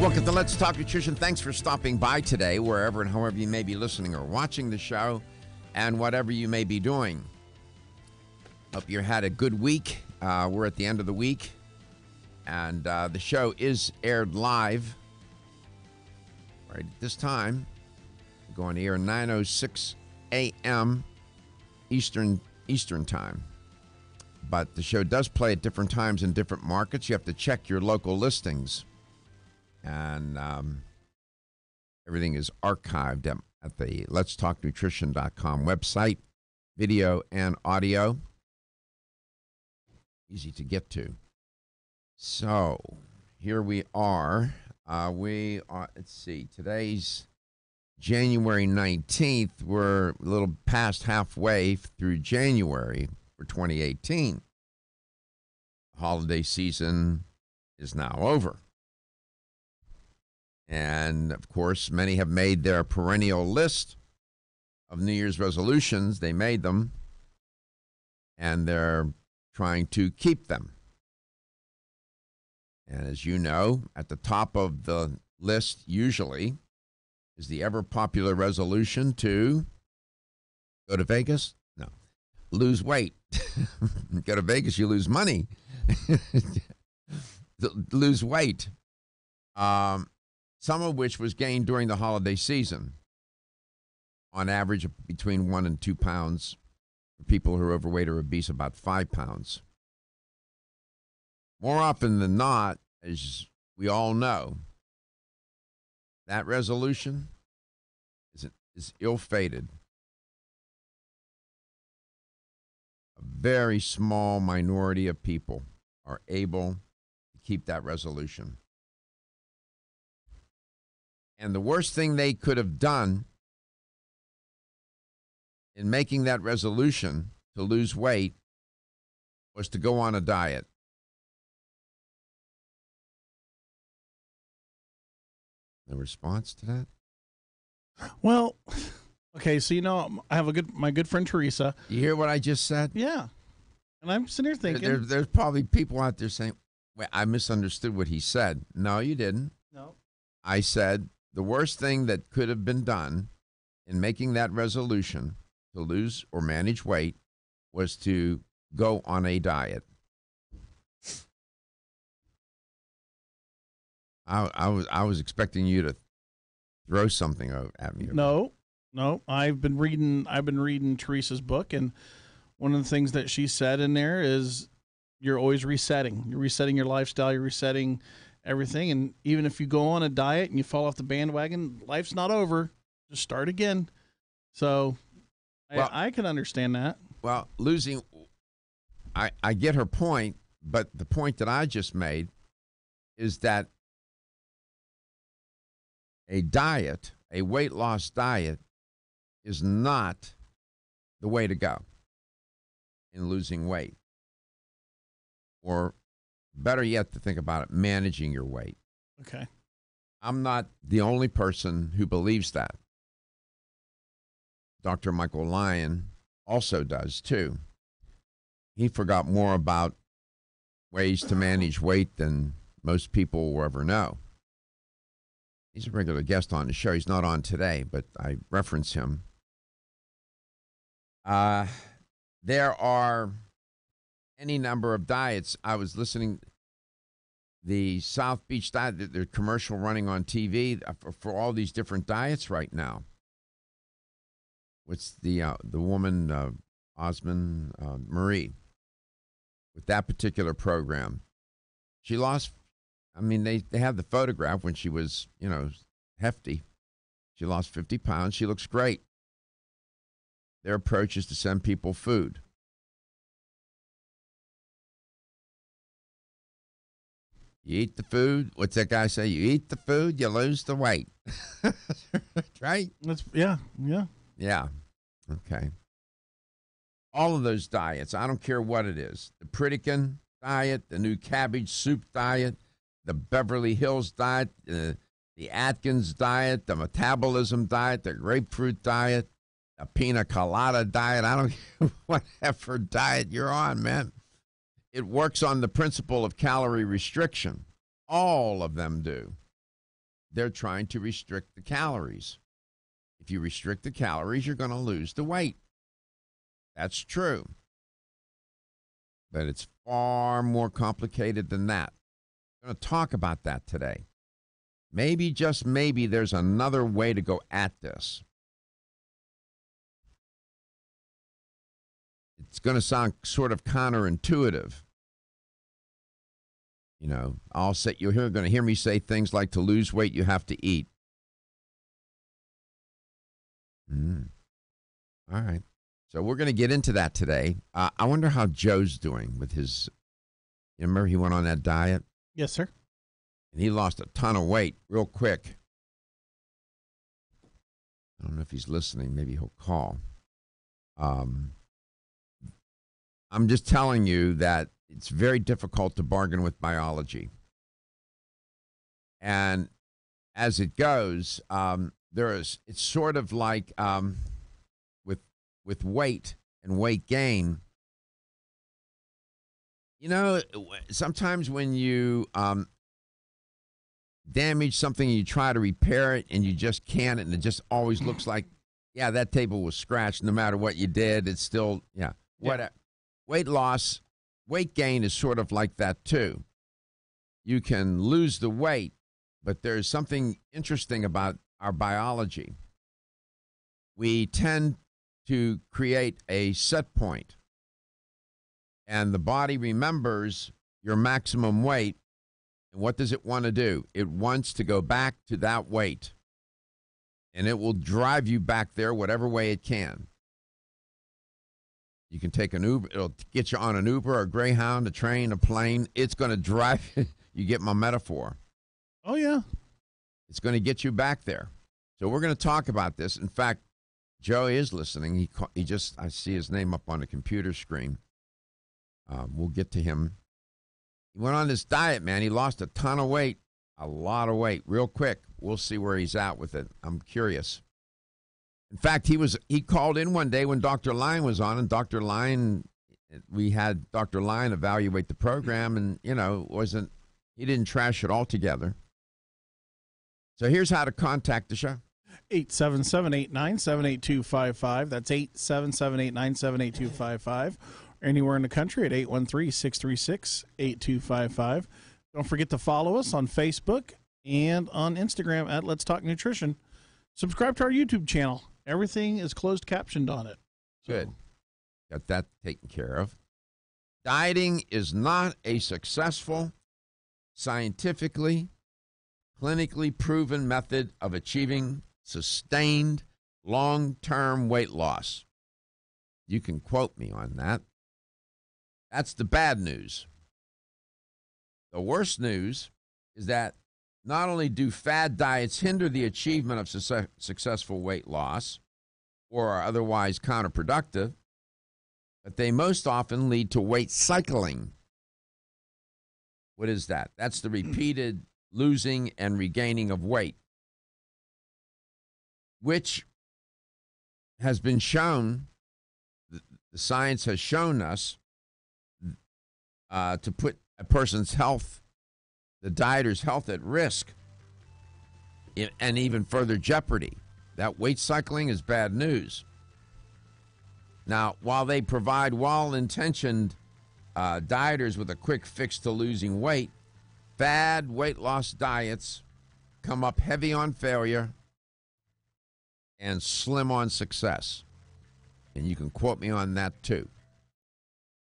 Welcome to Let's Talk Nutrition. Thanks for stopping by today, wherever and however you may be listening or watching the show, and whatever you may be doing. Hope you had a good week. We're at the end of the week, and the show is aired live right at this time. We're going to air 9:06 a.m. Eastern Time. But the show does play at different times in different markets. You have to check your local listings. And everything is archived at the letstalknutrition.com website, video and audio. Easy to get to. So here we are. Let's see, today's January 19th. We're a little past halfway through January for 2018. The holiday season is now over. And, of course, many have made their perennial list of New Year's resolutions. They made them, and they're trying to keep them. And as you know, at the top of the list usually is the ever-popular resolution to go to Vegas? No. Lose weight. Go to Vegas, you lose money. Lose weight. Some of which was gained during the holiday season, on average between 1 and 2 pounds. For people who are overweight or obese, about 5 pounds. More often than not, as we all know, that resolution is ill-fated. A very small minority of people are able to keep that resolution. And the worst thing they could have done in making that resolution to lose weight was to go on a diet. The response to that? Well, okay, so I have my good friend Teresa. You hear what I just said? Yeah. And I'm sitting here thinking. There's probably people out there saying, wait, I misunderstood what he said. No, you didn't. No. I said, the worst thing that could have been done in making that resolution to lose or manage weight was to go on a diet. I was expecting you to throw something at me. No. I've been reading Teresa's book, and one of the things that she said in there is you're always resetting. You're resetting your lifestyle. You're resetting everything, and even if you go on a diet and you fall off the bandwagon, life's not over. Just start again. So I can understand that. Well, losing, I get her point, but the point that I just made is that a diet, a weight loss diet, is not the way to go in losing weight. Or better yet, to think about it, managing your weight. Okay. I'm not the only person who believes that. Dr. Michael Lyon also does, too. He forgot more about ways to manage weight than most people will ever know. He's a regular guest on the show. He's not on today, but I reference him. There are any number of diets. I was listening the South Beach diet, the commercial running on TV for all these different diets right now. What's the woman, Osmond Marie, with that particular program? She lost, they have the photograph when she was, hefty. She lost 50 pounds. She looks great. Their approach is to send people food. You eat the food. What's that guy say? You eat the food, you lose the weight. Right? Yeah. Yeah. Okay. All of those diets, I don't care what it is. The Pritikin diet, the new cabbage soup diet, the Beverly Hills diet, the Atkins diet, the metabolism diet, the grapefruit diet, the pina colada diet. I don't care whatever diet you're on, man. It works on the principle of calorie restriction. All of them do. they're trying to restrict the calories. If you restrict the calories, you're going to lose the weight. That's true. But it's far more complicated than that. I'm going to talk about that today. Maybe, just maybe, there's another way to go at this. It's going to sound sort of counterintuitive. You know, you're going to hear me say things like, to lose weight, you have to eat. All right. So we're going to get into that today. I wonder how Joe's doing with his, remember he went on that diet? Yes, sir. And he lost a ton of weight real quick. I don't know if he's listening. Maybe he'll call. I'm just telling you that it's very difficult to bargain with biology. And as it goes, it's sort of like with weight and weight gain. You know, sometimes when you damage something and you try to repair it and you just can't, and it just always looks like, yeah, that table was scratched. No matter what you did, it's still, whatever. Weight loss, weight gain is sort of like that too. You can lose the weight, but there's something interesting about our biology. We tend to create a set point, and the body remembers your maximum weight. And what does it want to do? It wants to go back to that weight, and it will drive you back there whatever way it can. You can take an Uber. It'll get you on an Uber, a Greyhound, a train, a plane. It's going to drive you. You get my metaphor. Oh, yeah. It's going to get you back there. So we're going to talk about this. In fact, Joe is listening. I see his name up on the computer screen. We'll get to him. He went on this diet, man. He lost a ton of weight, a lot of weight, real quick. We'll see where he's at with it. I'm curious. In fact, he called in one day when Dr. Line was on, and we had Dr. Line evaluate the program, and, he didn't trash it altogether. So here's how to contact the show. 877-897-8255. That's 877-897-8255. Anywhere in the country at 813-636-8255. Don't forget to follow us on Facebook and on Instagram at Let's Talk Nutrition. Subscribe to our YouTube channel. Everything is closed captioned on it. Good. Got that taken care of. Dieting is not a successful, scientifically, clinically proven method of achieving sustained, long-term weight loss. You can quote me on that. That's the bad news. The worst news is that not only do fad diets hinder the achievement of successful weight loss or are otherwise counterproductive, but they most often lead to weight cycling. What is that? That's the repeated losing and regaining of weight, which has been shown, the science has shown us, to put a person's health, the dieter's health, at risk and even further jeopardy. That weight cycling is bad news. Now, while they provide well-intentioned dieters with a quick fix to losing weight, fad weight loss diets come up heavy on failure and slim on success. And you can quote me on that too.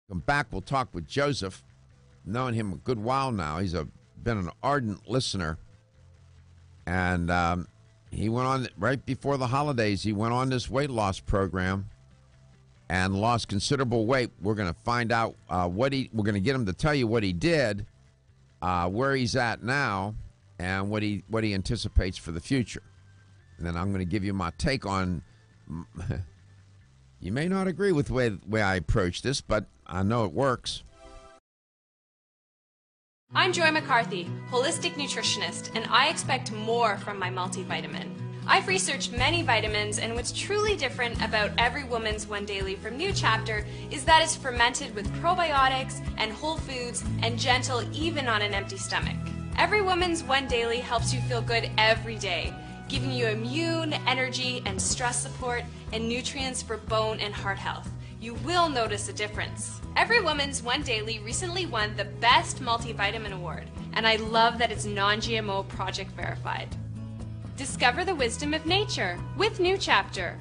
Come back, we'll talk with Joseph. Known him a good while now. He's been an ardent listener. And he went on, right before the holidays, he went on this weight loss program and lost considerable weight. We're going to find out we're going to get him to tell you what he did, where he's at now, and what he anticipates for the future. And then I'm going to give you my take on, you may not agree with the way I approach this, but I know it works. I'm Joy McCarthy, holistic nutritionist, and I expect more from my multivitamin. I've researched many vitamins, and what's truly different about Every Woman's One Daily from New Chapter is that it's fermented with probiotics and whole foods and gentle even on an empty stomach. Every Woman's One Daily helps you feel good every day, giving you immune, energy, and stress support, and nutrients for bone and heart health. You will notice a difference. Every Woman's One Daily recently won the Best Multivitamin Award, and I love that it's non-GMO project verified. Discover the wisdom of nature with New Chapter.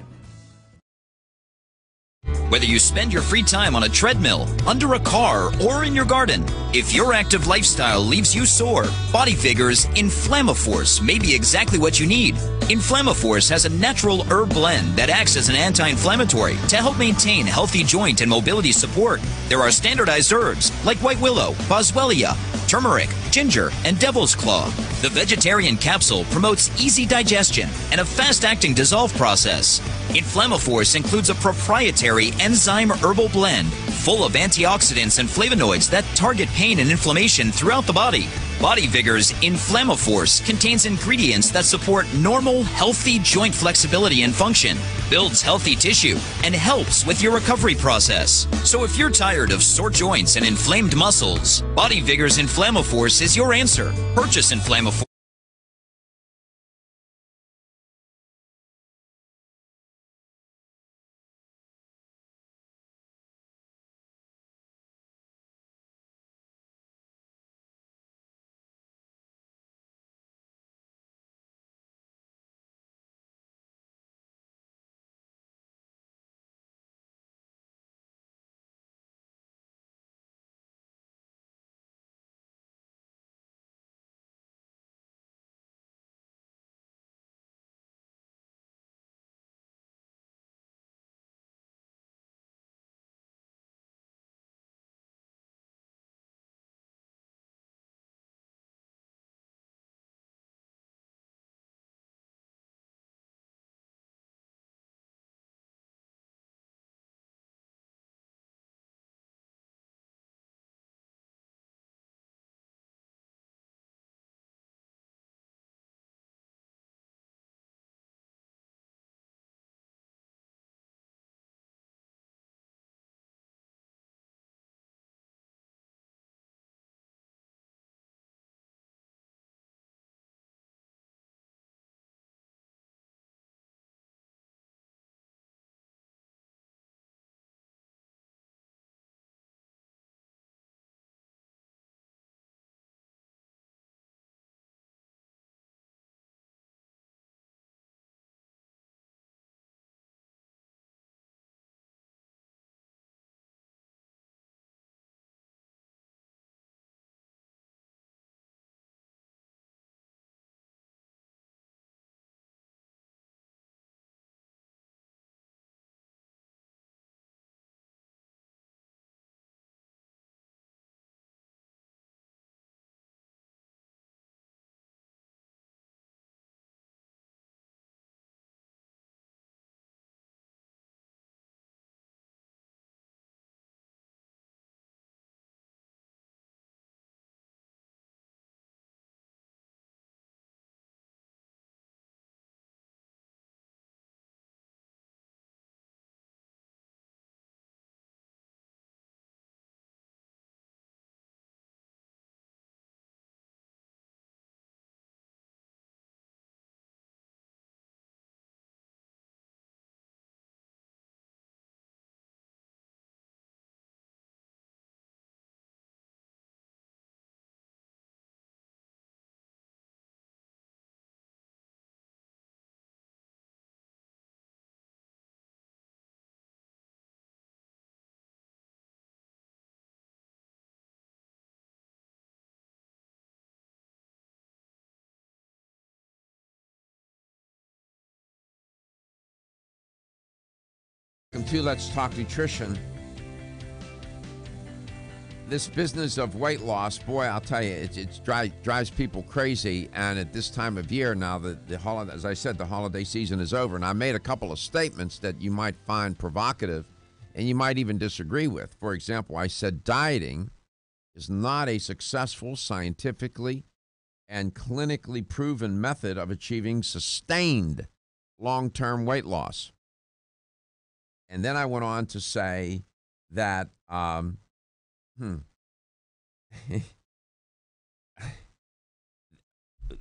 Whether you spend your free time on a treadmill, under a car, or in your garden, if your active lifestyle leaves you sore, Body Vigor's Inflammaforce may be exactly what you need. Inflammaforce has a natural herb blend that acts as an anti-inflammatory to help maintain healthy joint and mobility support. There are standardized herbs like white willow, boswellia, turmeric, ginger, and devil's claw. The vegetarian capsule promotes easy digestion and a fast-acting dissolve process. Inflammaforce includes a proprietary enzyme herbal blend full of antioxidants and flavonoids that target pain and inflammation throughout the body. Body Vigor's Inflammaforce contains ingredients that support normal, healthy joint flexibility and function, builds healthy tissue, and helps with your recovery process. So if you're tired of sore joints and inflamed muscles, Body Vigor's Inflammaforce is your answer. Purchase Inflammaforce. Welcome to Let's Talk Nutrition. This business of weight loss, boy, I'll tell you, it drives people crazy. And at this time of year now, the holiday, as I said, the holiday season is over. And I made a couple of statements that you might find provocative and you might even disagree with. For example, I said dieting is not a successful, scientifically and clinically proven method of achieving sustained long-term weight loss. And then I went on to say that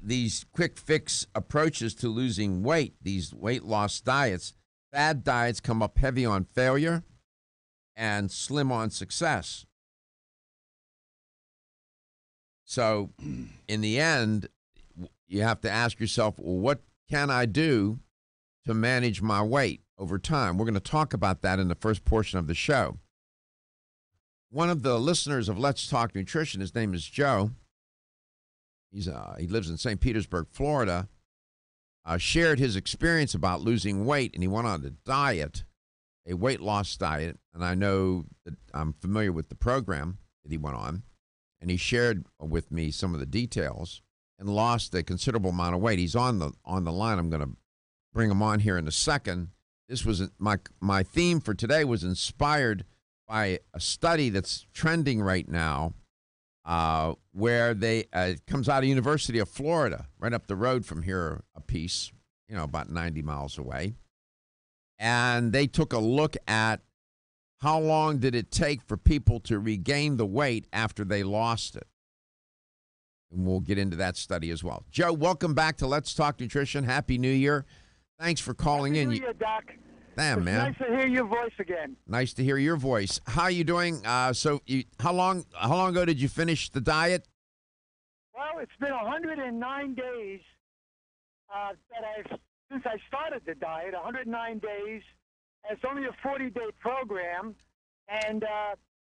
these quick fix approaches to losing weight, these weight loss diets, fad diets come up heavy on failure and slim on success. So in the end, you have to ask yourself, well, what can I do to manage my weight over time? We're going to talk about that in the first portion of the show. One of the listeners of Let's Talk Nutrition, his name is Joe. He lives in St. Petersburg, Florida. Shared his experience about losing weight, and he went on a diet, a weight loss diet. And I know that I'm familiar with the program that he went on, and he shared with me some of the details and lost a considerable amount of weight. He's on the line. I'm going to bring him on here in a second. This was my theme for today was inspired by a study that's trending right now, where it comes out of University of Florida, right up the road from here a piece, about 90 miles away. And they took a look at how long did it take for people to regain the weight after they lost it. And we'll get into that study as well. Joe, welcome back to Let's Talk Nutrition. Happy New Year. Thanks for calling in. Happy New Year, Doc. Damn, man. Nice to hear your voice again. Nice to hear your voice. How are you doing? How long ago did you finish the diet? Well, it's been 109 days since I started the diet. 109 days. It's only a 40-day program, and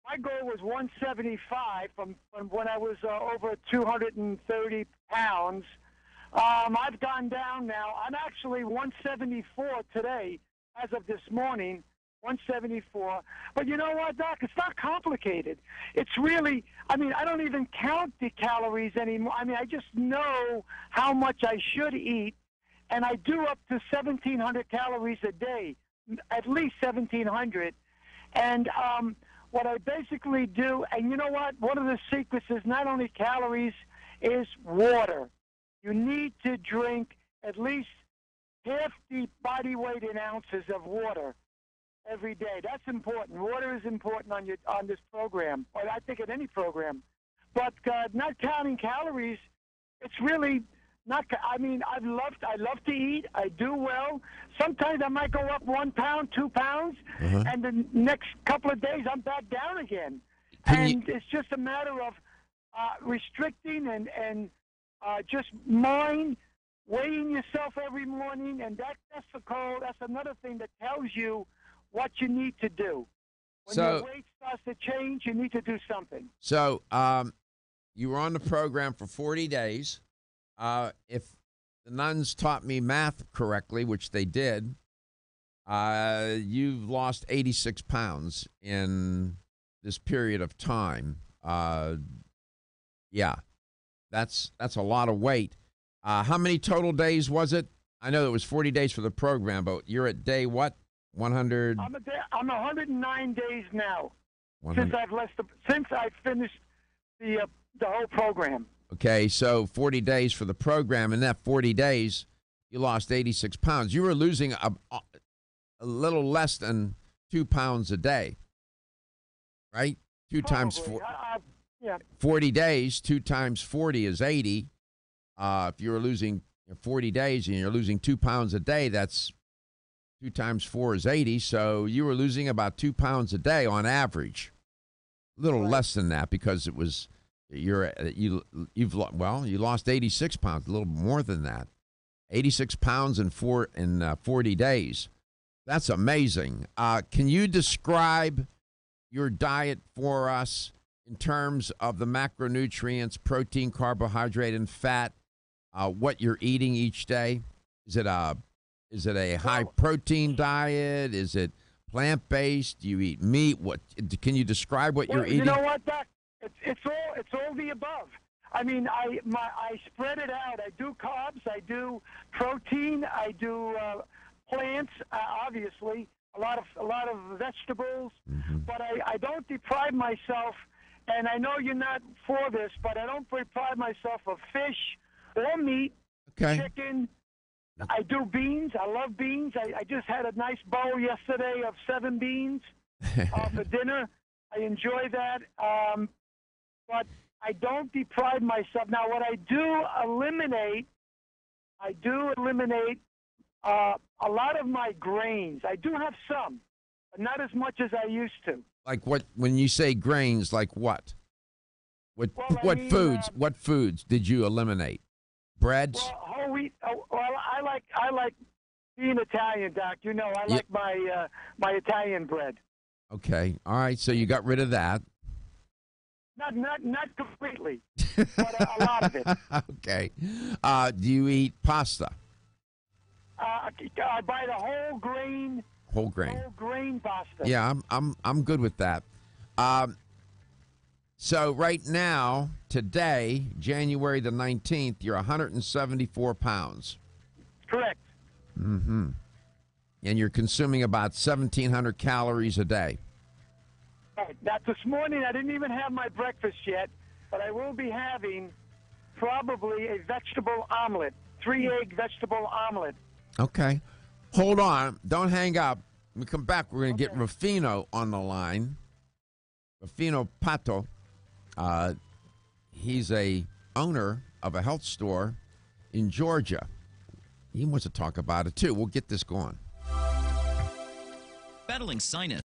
my goal was 175 from when I was over 230 pounds. I've gone down now. I'm actually 174 today. As of this morning, 174. But you know what, Doc? It's not complicated. It's really, I don't even count the calories anymore. I just know how much I should eat, and I do up to 1,700 calories a day, at least 1,700. And what I basically do, and you know what? One of the secrets is not only calories, is water. You need to drink at least half the body weight in ounces of water every day. That's important. Water is important on this program, or I think at any program. But not counting calories, it's really not. I love to eat. I do well. Sometimes I might go up 1 pound, 2 pounds, and the next couple of days I'm back down again. It's just a matter of restricting and just weighing yourself every morning, and that's the call. That's another thing that tells you what you need to do. When your weight starts to change, you need to do something. So you were on the program for 40 days. If the nuns taught me math correctly, which they did, you've lost 86 pounds in this period of time. Yeah, that's a lot of weight. How many total days was it? I know it was 40 days for the program, but you're at day what? 100? I'm 109 days now since I've finished the whole program. Okay, so 40 days for the program. In that 40 days, you lost 86 pounds. You were losing a little less than 2 pounds a day, right? Two times 4. 40 days, 2 times 40 is 80. If you were losing 40 days and you're losing 2 pounds a day, that's 2 times 4 is 80. So you were losing about 2 pounds a day on average. A little less than that because it was you lost 86 pounds, a little more than that. 86 pounds in 40 days. That's amazing. Can you describe your diet for us in terms of the macronutrients, protein, carbohydrate, and fat? What you're eating each day? Is it a high protein diet? Is it plant based? Do you eat meat? What can you describe what you're eating? You know what, Doc? It's all the above. I spread it out. I do carbs. I do protein. I do plants. Obviously, a lot of vegetables. Mm-hmm. But I don't deprive myself. And I know you're not for this, but I don't deprive myself of fish or meat, chicken. I do beans. I love beans. I just had a nice bowl yesterday of 7 beans for dinner. I enjoy that. But I don't deprive myself. Now, what I do eliminate a lot of my grains. I do have some, but not as much as I used to. Like what? When you say grains, like what? What Well, I what mean, foods? What foods did you eliminate? Breads. Well, whole wheat. Well, I like being Italian, Doc. You know, I Yep. like my Italian bread. Okay. All right. So you got rid of that. Not completely, but a lot of it. Okay. Do you eat pasta? I buy the whole grain Whole grain. pasta. Yeah, I'm good with that. So right now, today, January the 19th, you're 174 pounds. Correct. Mm-hmm. And you're consuming about 1,700 calories a day. Right. Now, this morning I didn't even have my breakfast yet, but I will be having probably a vegetable omelet, 3-egg vegetable omelet. Okay. Hold on. Don't hang up. When we come back, we're going to get Rufino on the line. Rufino Pato. He's a owner of a health store in Georgia. He wants to talk about it, too. We'll get this going. Battling sinus.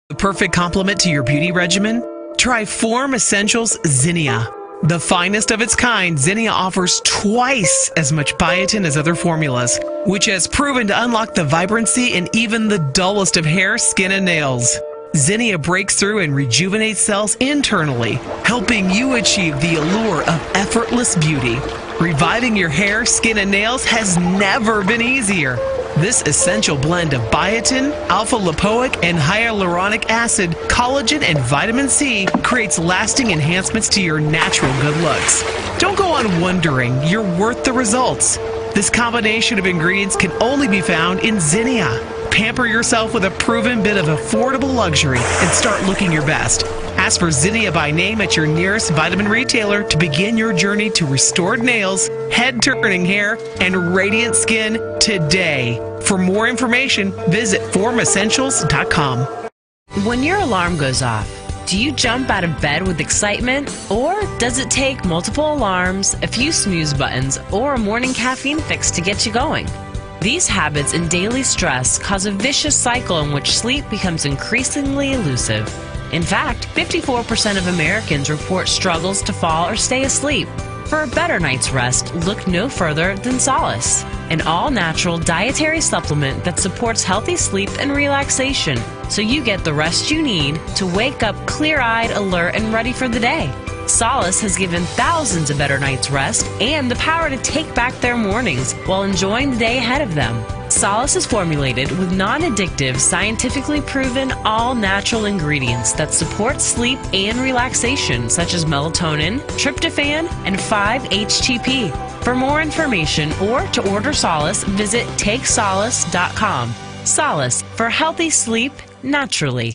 The perfect complement to your beauty regimen? Try Form Essentials Zinnia. The finest of its kind, Zinnia offers twice as much biotin as other formulas, which has proven to unlock the vibrancy in even the dullest of hair, skin, and nails. Zinnia breaks through and rejuvenates cells internally, helping you achieve the allure of effortless beauty. Reviving your hair, skin, and nails has never been easier. This essential blend of biotin, alpha-lipoic, and hyaluronic acid, collagen, and vitamin C creates lasting enhancements to your natural good looks. Don't go on wondering. You're worth the results. This combination of ingredients can only be found in Zinnia. Pamper yourself with a proven bit of affordable luxury and start looking your best. Ask for Zinnia by name at your nearest vitamin retailer to begin your journey to restored nails, head-turning hair, and radiant skin today. For more information, visit formessentials.com. When your alarm goes off, do you jump out of bed with excitement? Or does it take multiple alarms, a few snooze buttons, or a morning caffeine fix to get you going? These habits and daily stress cause a vicious cycle in which sleep becomes increasingly elusive. In fact, 54% of Americans report struggles to fall or stay asleep. For a better night's rest, look no further than Solace, an all-natural dietary supplement that supports healthy sleep and relaxation, so you get the rest you need to wake up clear-eyed, alert, and ready for the day. Solace has given thousands a better night's rest and the power to take back their mornings while enjoying the day ahead of them. Solace is formulated with non-addictive, scientifically proven, all-natural ingredients that support sleep and relaxation, such as melatonin, tryptophan, and 5-HTP. For more information or to order Solace, visit TakeSolace.com. Solace, for healthy sleep naturally.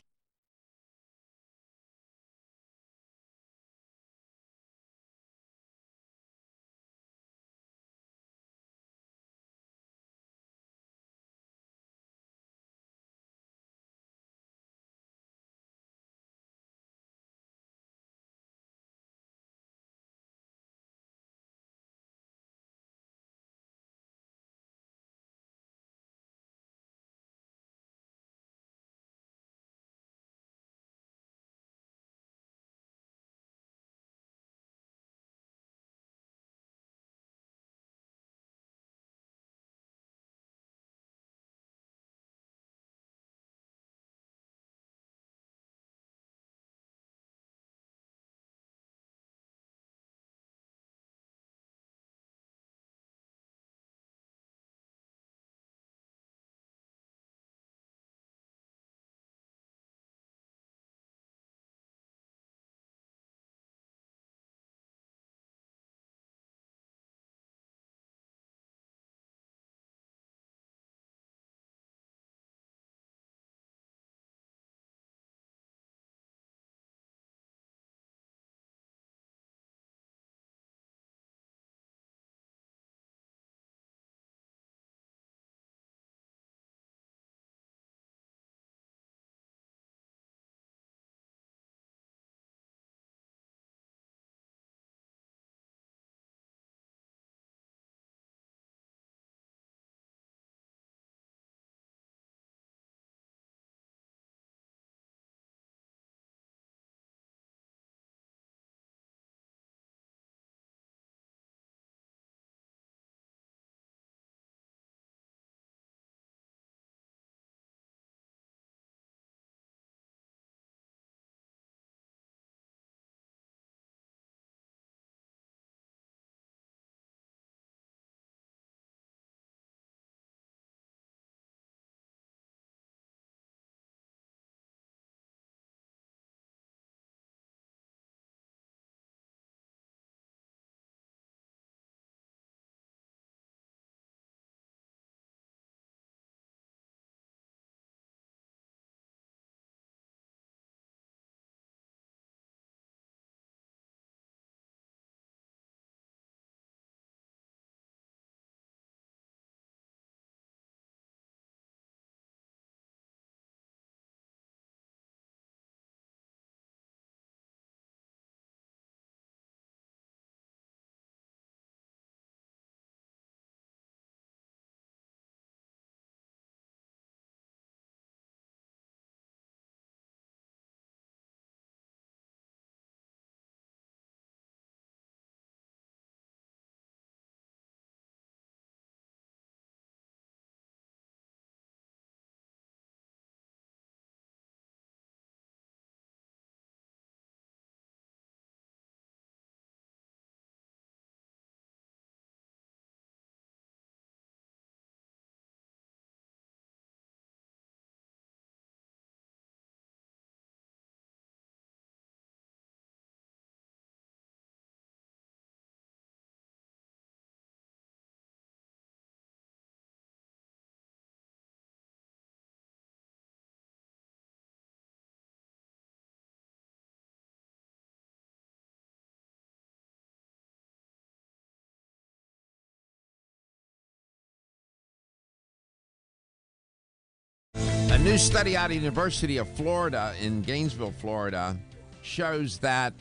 A new study out of the University of Florida in Gainesville, Florida, shows that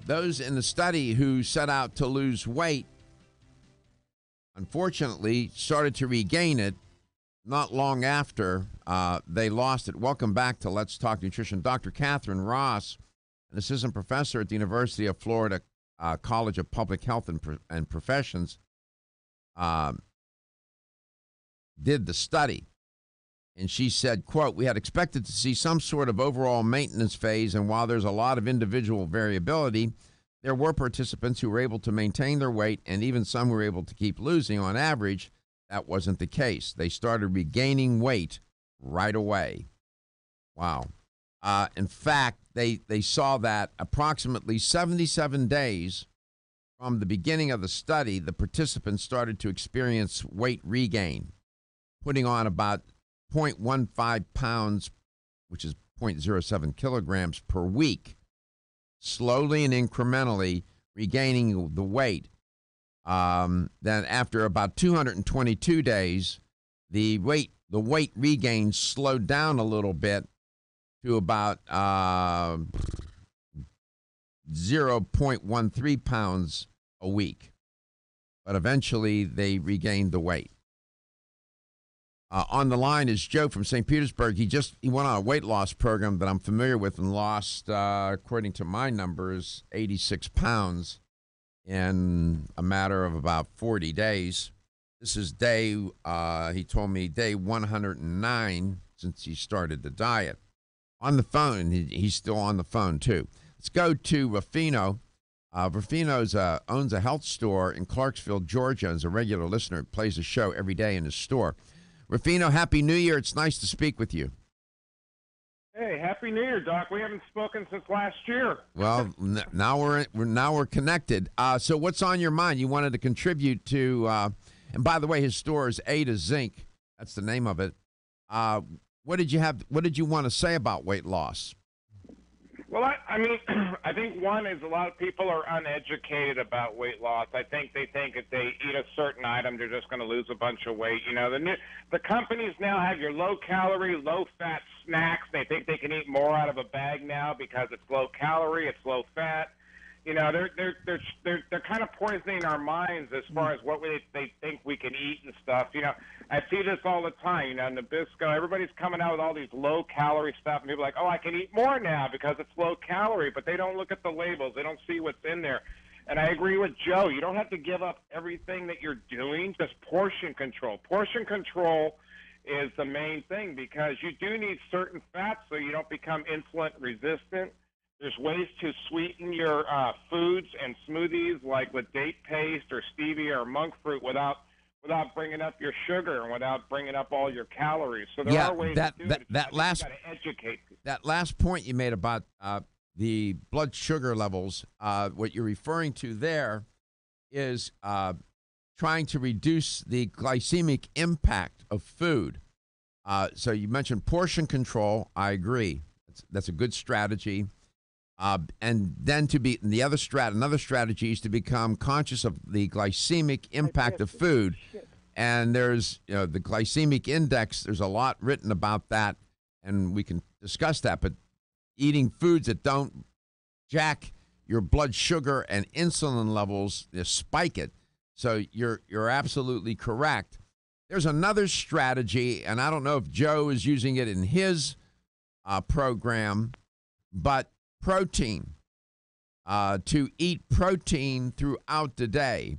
those in the study who set out to lose weight, unfortunately, started to regain it not long after they lost it. Welcome back to Let's Talk Nutrition. Dr. Catherine Ross, an assistant professor at the University of Florida College of Public Health and Professions, did the study. And she said, quote, "We had expected to see some sort of overall maintenance phase, and while there's a lot of individual variability, there were participants who were able to maintain their weight and even some who were able to keep losing. On average, that wasn't the case. They started regaining weight right away." Wow. In fact, they saw that approximately 77 days from the beginning of the study, the participants started to experience weight regain, putting on about 0.15 pounds, which is 0.07 kilograms per week, slowly and incrementally regaining the weight. Then after about 222 days, the weight regain slowed down a little bit to about 0.13 pounds a week. But eventually they regained the weight. On the line is Joe from St. Petersburg. He went on a weight loss program that I'm familiar with and lost, according to my numbers, 86 pounds in a matter of about 40 days. This is he told me day 109 since he started the diet. On the phone, he's still on the phone too. Let's go to Ruffino. Ruffino owns a health store in Clarksville, Georgia, and is a regular listener. Plays the show every day in his store. Ruffino, Happy New Year. It's nice to speak with you. Hey, Happy New Year, Doc. We haven't spoken since last year. Well, now we're connected. So what's on your mind? You wanted to contribute to, and by the way, his store is A to Zinc. That's the name of it. What did you want to say about weight loss? Well, I mean, I think one is a lot of people are uneducated about weight loss. I think they think if they eat a certain item, they're just going to lose a bunch of weight. You know, the companies now have your low-calorie, low-fat snacks. They think they can eat more out of a bag now because it's low-calorie, it's low-fat. You know, they're kind of poisoning our minds as far as what they think we can eat and stuff. You know, I see this all the time. You know, in Nabisco, everybody's coming out with all these low-calorie stuff, and people are like, oh, I can eat more now because it's low-calorie, but they don't look at the labels. They don't see what's in there. And I agree with Joe. You don't have to give up everything that you're doing, just portion control. Portion control is the main thing because you do need certain fats so you don't become insulin resistant. There's ways to sweeten your foods and smoothies, like with date paste or stevia or monk fruit, without bringing up your sugar and without bringing up all your calories. So there are ways to do it. That last you got to educate people. That last point you made about the blood sugar levels, what you're referring to there is trying to reduce the glycemic impact of food. So you mentioned portion control. I agree. That's a good strategy. And then another strategy is to become conscious of the glycemic impact of food. And there's the glycemic index. There's a lot written about that, and we can discuss that. But eating foods that don't jack your blood sugar and insulin levels, they spike it. So you're absolutely correct. There's another strategy, and I don't know if Joe is using it in his program, but protein, to eat protein throughout the day.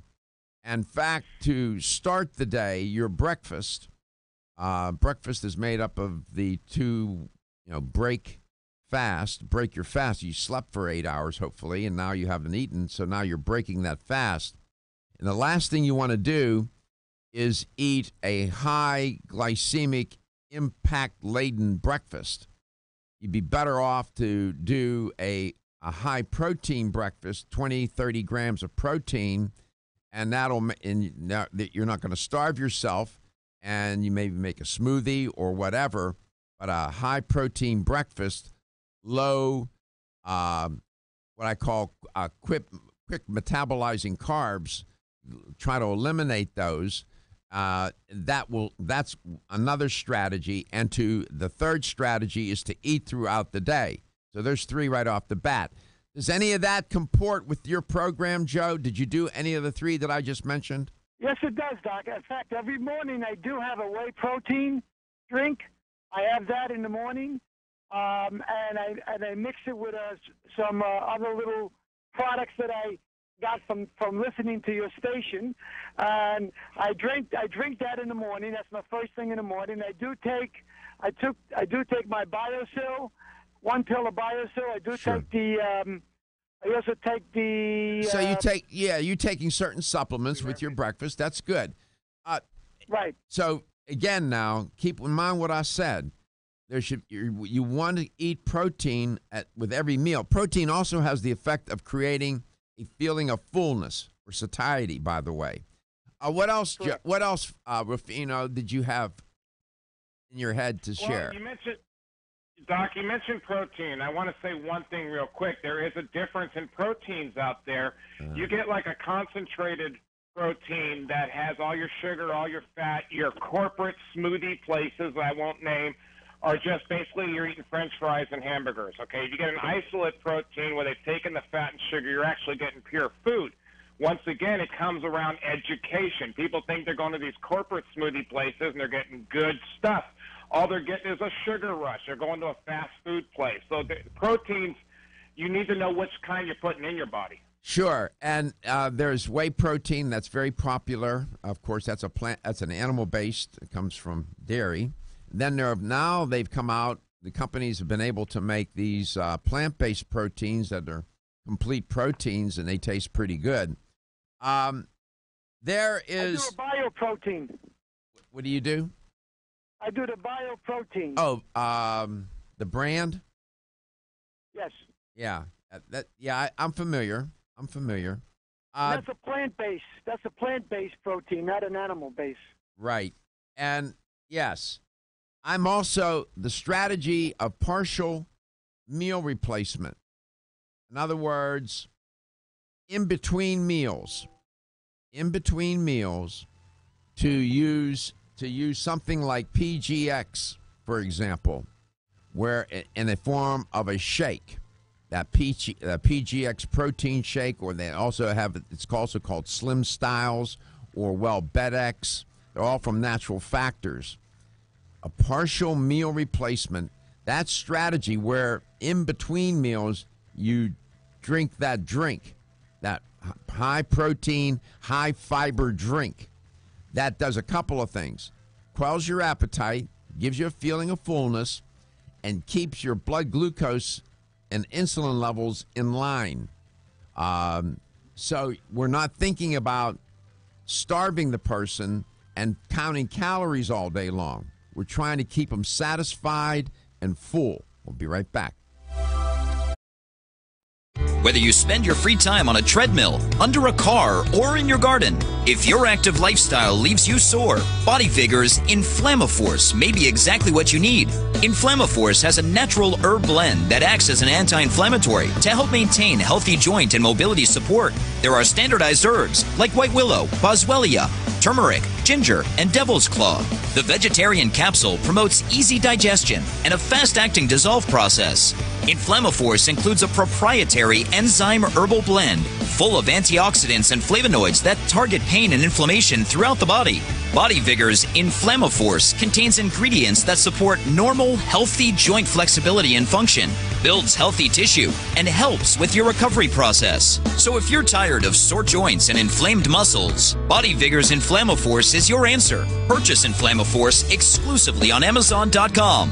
In fact, to start the day, your breakfast is made up of the two, break your fast. You slept for 8 hours, hopefully, and now you haven't eaten, so now you're breaking that fast. And the last thing you want to do is eat a high glycemic impact-laden breakfast. You'd be better off to do a high protein breakfast, 20, 30 grams of protein, and you're not going to starve yourself, and you maybe make a smoothie or whatever, but a high protein breakfast, low, what I call quick metabolizing carbs, try to eliminate those, That's another strategy. And the third strategy is to eat throughout the day. So there's 3 right off the bat. Does any of that comport with your program, Joe? Did you do any of the 3 that I just mentioned? Yes, it does, Doc. In fact, every morning I do have a whey protein drink. I have that in the morning, and I mix it with some other little products that I got from listening to your station, and I drink that in the morning. That's my first thing in the morning. I do take my BioSil, 1 pill of BioSil. I do Sure. take the. I also take the. So you're taking certain supplements with your breakfast. That's good. Right. So again, now keep in mind what I said. You want to eat protein with every meal. Protein also has the effect of creating a feeling of fullness or satiety. By the way, what else? What else, Rufino, did you have in your head to share? Doc, you mentioned protein. I want to say one thing real quick. There is a difference in proteins out there. You get like a concentrated protein that has all your sugar, all your fat. Your corporate smoothie places, I won't name, are just basically you're eating French fries and hamburgers, okay? You get an isolate protein where they've taken the fat and sugar. You're actually getting pure food. Once again, it comes around education. People think they're going to these corporate smoothie places and they're getting good stuff. All they're getting is a sugar rush. They're going to a fast food place. So the proteins, you need to know which kind you're putting in your body. Sure, and there's whey protein that's very popular. Of course, that's an animal based. It comes from dairy. Then now they've come out. The companies have been able to make these plant based proteins that are complete proteins, and they taste pretty good. There is. I do a bioprotein. What do you do? I do the bioprotein. Oh, the brand? Yes. Yeah. I'm familiar. That's a plant-based. That's a plant-based protein, not an animal-based. Right. And yes, I'm also the strategy of partial meal replacement. In other words, in between meals, to use something like PGX, for example, where in the form of a shake, that PGX protein shake, or they also have, it's also called Slim Styles or BetX. They're all from Natural Factors. A partial meal replacement, that strategy where in between meals you drink, that high protein, high fiber drink. That does a couple of things. Quells your appetite, gives you a feeling of fullness, and keeps your blood glucose and insulin levels in line. So we're not thinking about starving the person and counting calories all day long. We're trying to keep them satisfied and full. We'll be right back. Whether you spend your free time on a treadmill, under a car, or in your garden, if your active lifestyle leaves you sore, Body Vigor's Inflammaforce may be exactly what you need. Inflammaforce has a natural herb blend that acts as an anti-inflammatory to help maintain healthy joint and mobility support. There are standardized herbs like white willow, boswellia, turmeric, ginger, and devil's claw. The vegetarian capsule promotes easy digestion and a fast-acting dissolve process. Inflammaforce includes a proprietary enzyme herbal blend full of antioxidants and flavonoids that target pain and inflammation throughout the body. Body Vigor's Inflammaforce contains ingredients that support normal, healthy joint flexibility and function, builds healthy tissue, and helps with your recovery process. So if you're tired of sore joints and inflamed muscles, Body Vigor's Inflammaforce is your answer. Purchase Inflammaforce exclusively on Amazon.com.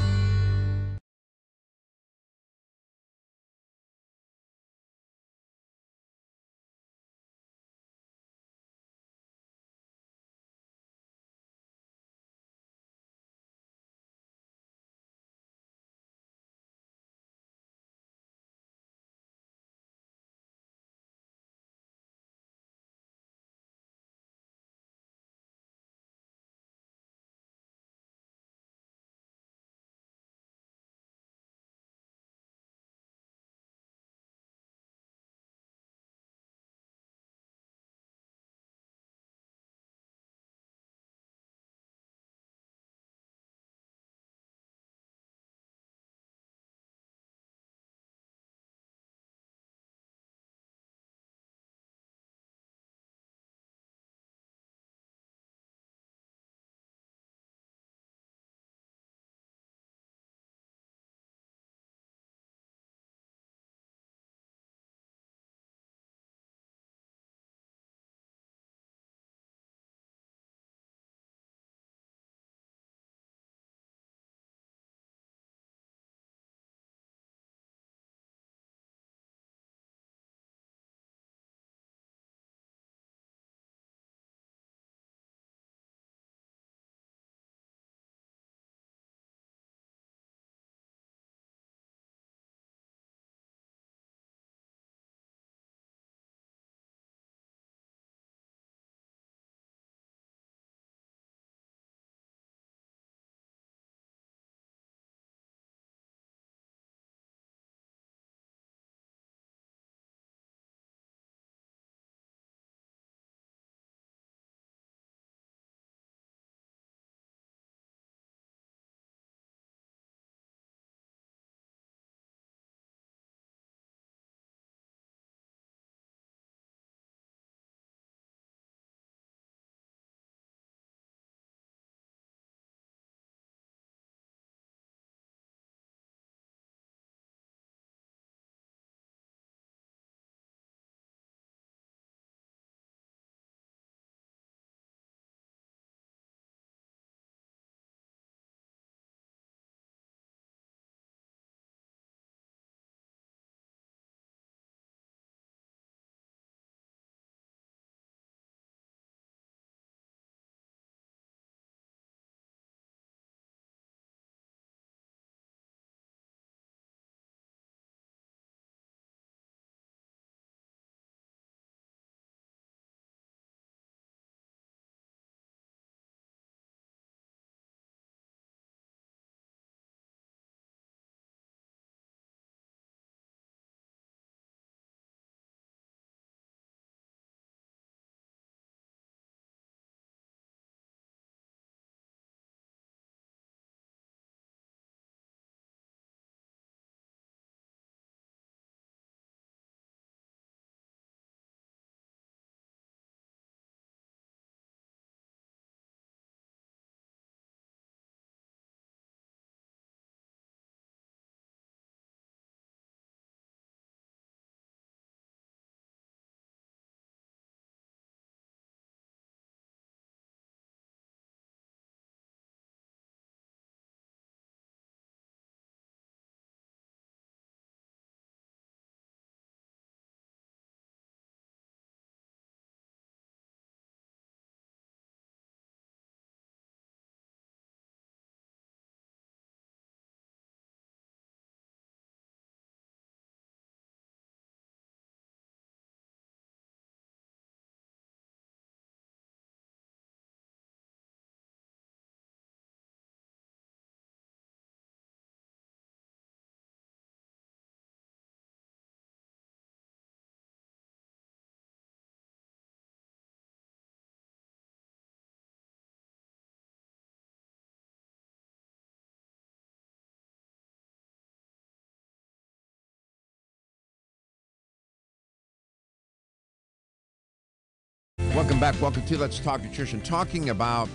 Welcome back. Welcome to Let's Talk Nutrition. Talking about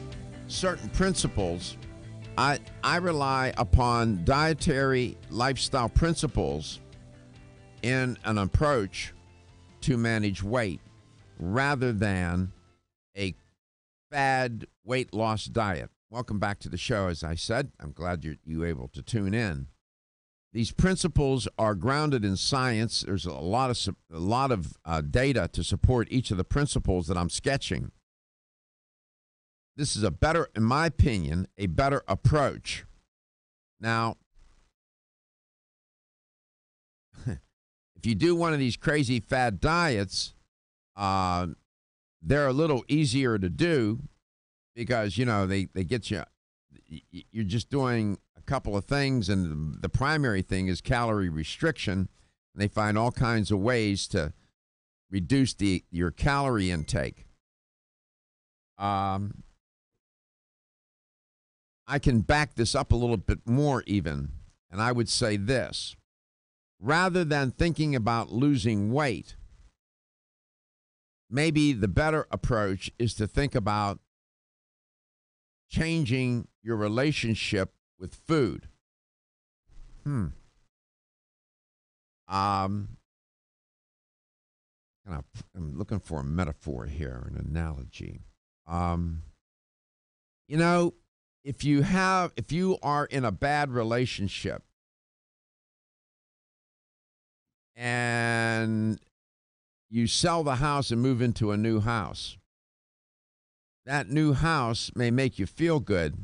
certain principles, I rely upon dietary lifestyle principles in an approach to manage weight rather than a fad weight loss diet. Welcome back to the show. As I said, I'm glad you were able to tune in. These principles are grounded in science. There's a lot of data to support each of the principles that I'm sketching. This is in my opinion, a better approach. Now, if you do one of these crazy fad diets, they're a little easier to do because, they get you, you're just doing a couple of things, and the primary thing is calorie restriction. And they find all kinds of ways to reduce your calorie intake. I can back this up a little bit more even, and I would say this. Rather than thinking about losing weight, maybe the better approach is to think about changing your relationship with food. I'm looking for a metaphor here, an analogy. If you are in a bad relationship and you sell the house and move into a new house, that new house may make you feel good,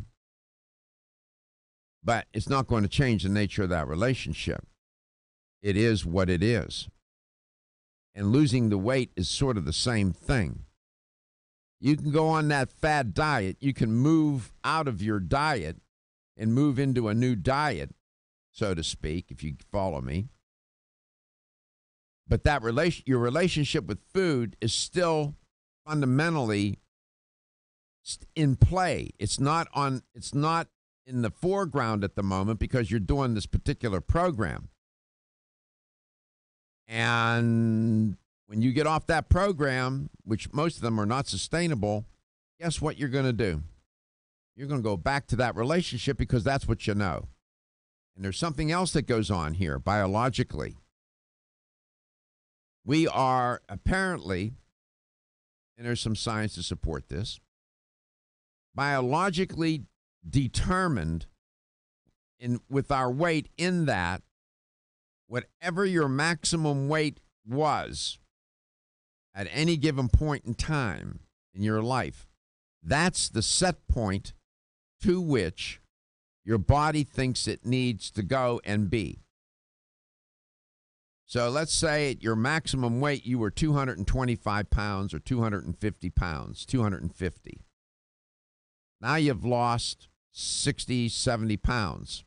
but it's not going to change the nature of that relationship. It is what it is. And losing the weight is sort of the same thing. You can go on that fad diet. You can move out of your diet and move into a new diet, so to speak, if you follow me. But your relationship with food is still fundamentally in play. It's not in the foreground at the moment because you're doing this particular program. And when you get off that program, which most of them are not sustainable, guess what you're going to do? You're going to go back to that relationship because that's what you know. And there's something else that goes on here biologically. We are apparently, and there's some science to support this, biologically determined with our weight in that whatever your maximum weight was at any given point in time in your life, that's the set point to which your body thinks it needs to go and be. So let's say at your maximum weight, you were 225 pounds or 250 pounds, 250. Now you've lost 60, 70 pounds.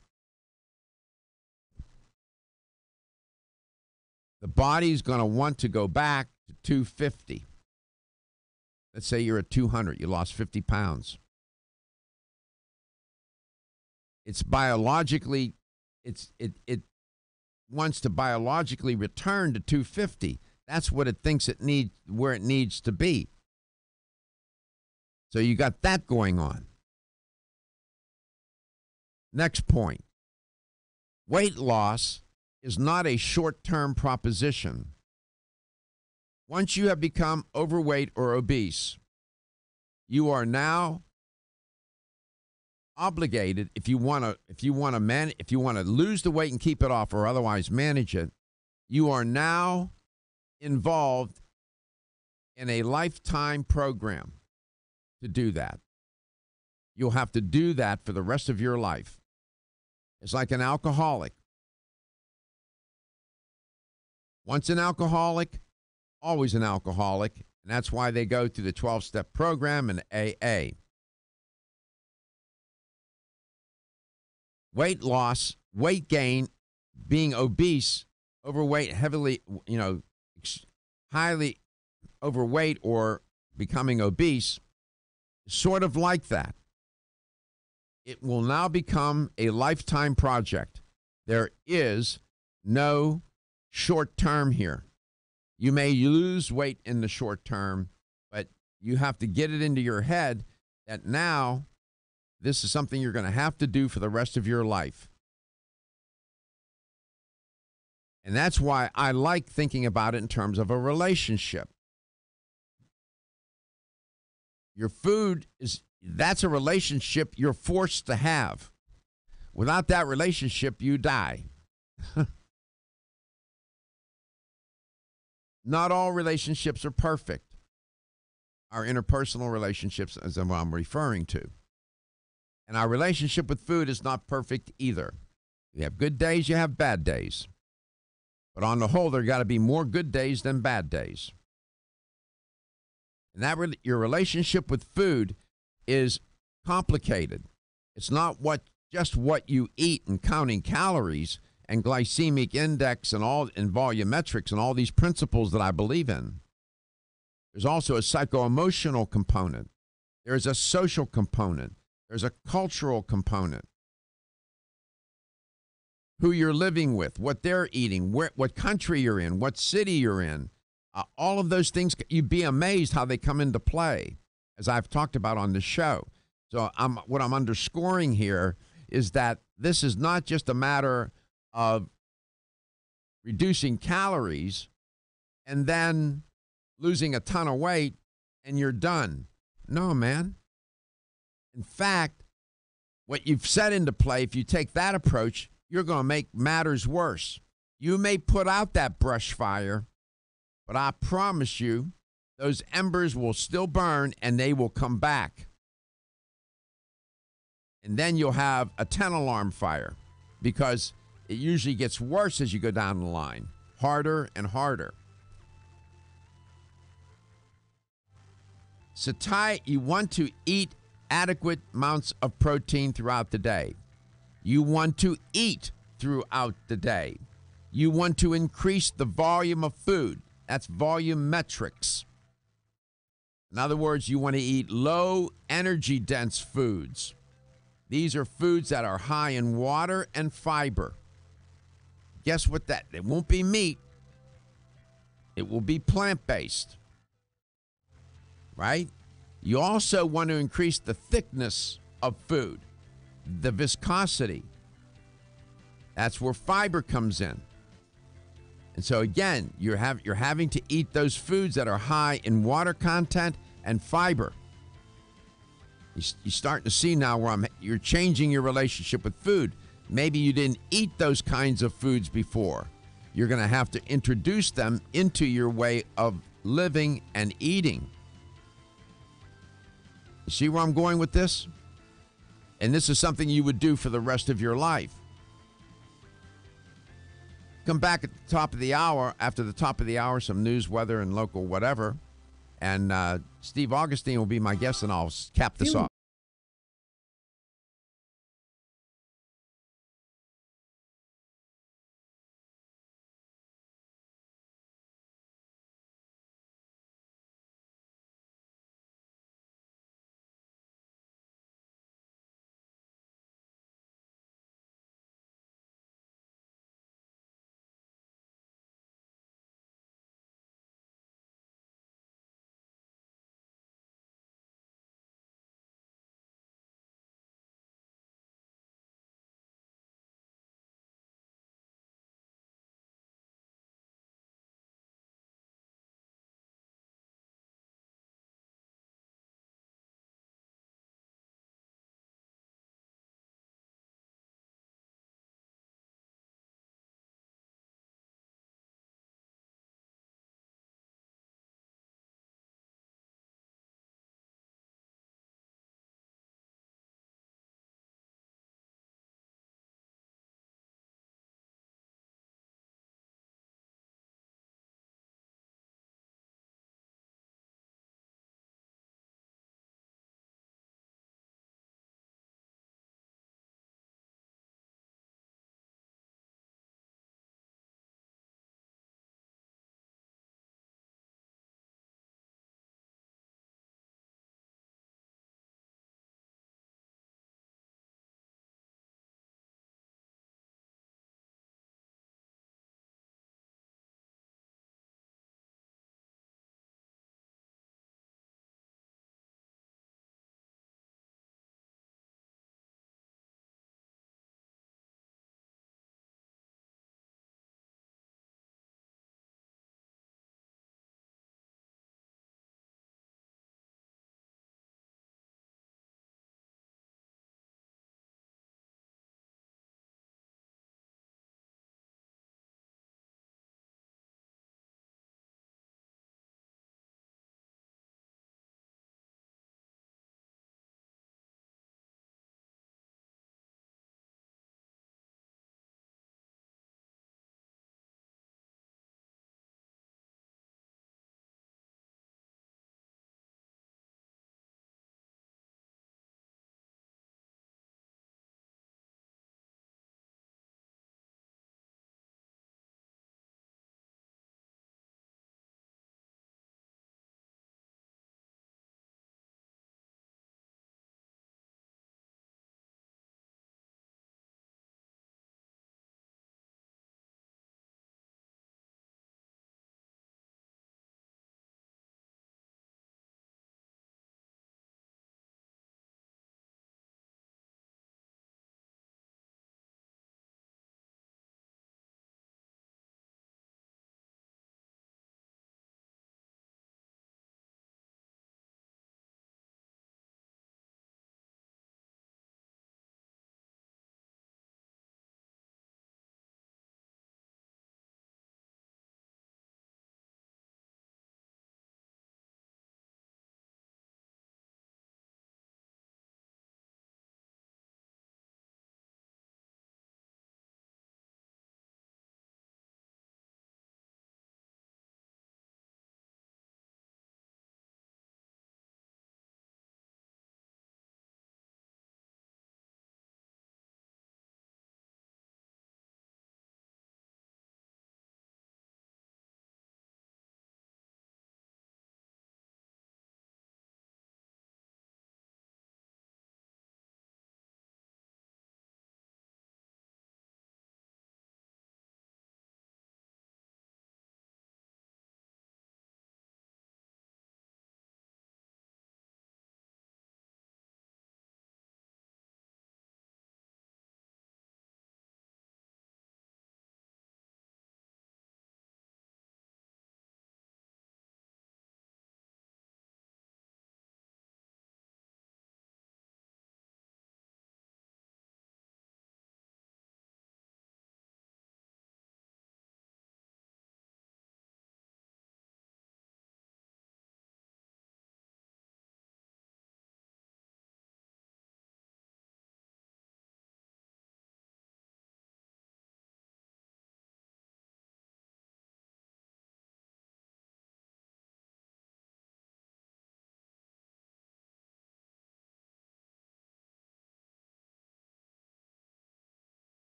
The body's going to want to go back to 250. Let's say you're at 200. You lost 50 pounds. It's biologically, it wants to biologically return to 250. That's what it thinks where it needs to be. So you got that going on. Next point. Weight loss is not a short-term proposition. Once you have become overweight or obese, you are now obligated, if you want to lose the weight and keep it off or otherwise manage it, you are now involved in a lifetime program to do that. You'll have to do that for the rest of your life. It's like an alcoholic. Once an alcoholic, always an alcoholic, and that's why they go through the 12-step program and AA. Weight loss, weight gain, being obese, overweight, heavily, highly overweight or becoming obese, sort of like that. It will now become a lifetime project. There is no short term here. You may lose weight in the short term, but You have to get it into your head that now this is something you're going to have to do for the rest of your life. And that's why I like thinking about it in terms of a relationship. Your food that's a relationship you're forced to have. Without that relationship, you die. Not all relationships are perfect. Our interpersonal relationships is what I'm referring to. And our relationship with food is not perfect either. You have good days, you have bad days. But on the whole, there got to be more good days than bad days. And your relationship with food is complicated. It's not just what you eat and counting calories and glycemic index and volumetrics and all these principles that I believe in. There's also a psycho-emotional component. There's a social component. There's a cultural component. Who you're living with, what they're eating, what country you're in, what city you're in. All of those things, you'd be amazed how they come into play, as I've talked about on the show. So what I'm underscoring here is that this is not just a matter of reducing calories and then losing a ton of weight and you're done. No, man. In fact, what you've set into play, if you take that approach, you're going to make matters worse. You may put out that brush fire, but I promise you, those embers will still burn and they will come back. And then you'll have a 10-alarm fire because it usually gets worse as you go down the line, harder and harder. You want to eat adequate amounts of protein throughout the day. You want to eat throughout the day. You want to increase the volume of food. That's volumetrics. In other words, you want to eat low energy dense foods. These are foods that are high in water and fiber. Guess what it won't be meat. It will be plant-based. Right? You also want to increase the thickness of food, the viscosity. That's where fiber comes in. And so again, you're having to eat those foods that are high in water content and fiber. You're starting to see now where you're changing your relationship with food. Maybe you didn't eat those kinds of foods before. You're going to have to introduce them into your way of living and eating. You see where I'm going with this? And this is something you would do for the rest of your life. Come back at the top of the hour, after the top of the hour, some news, weather, and local whatever. And Steve Augustine will be my guest, and I'll cap this off.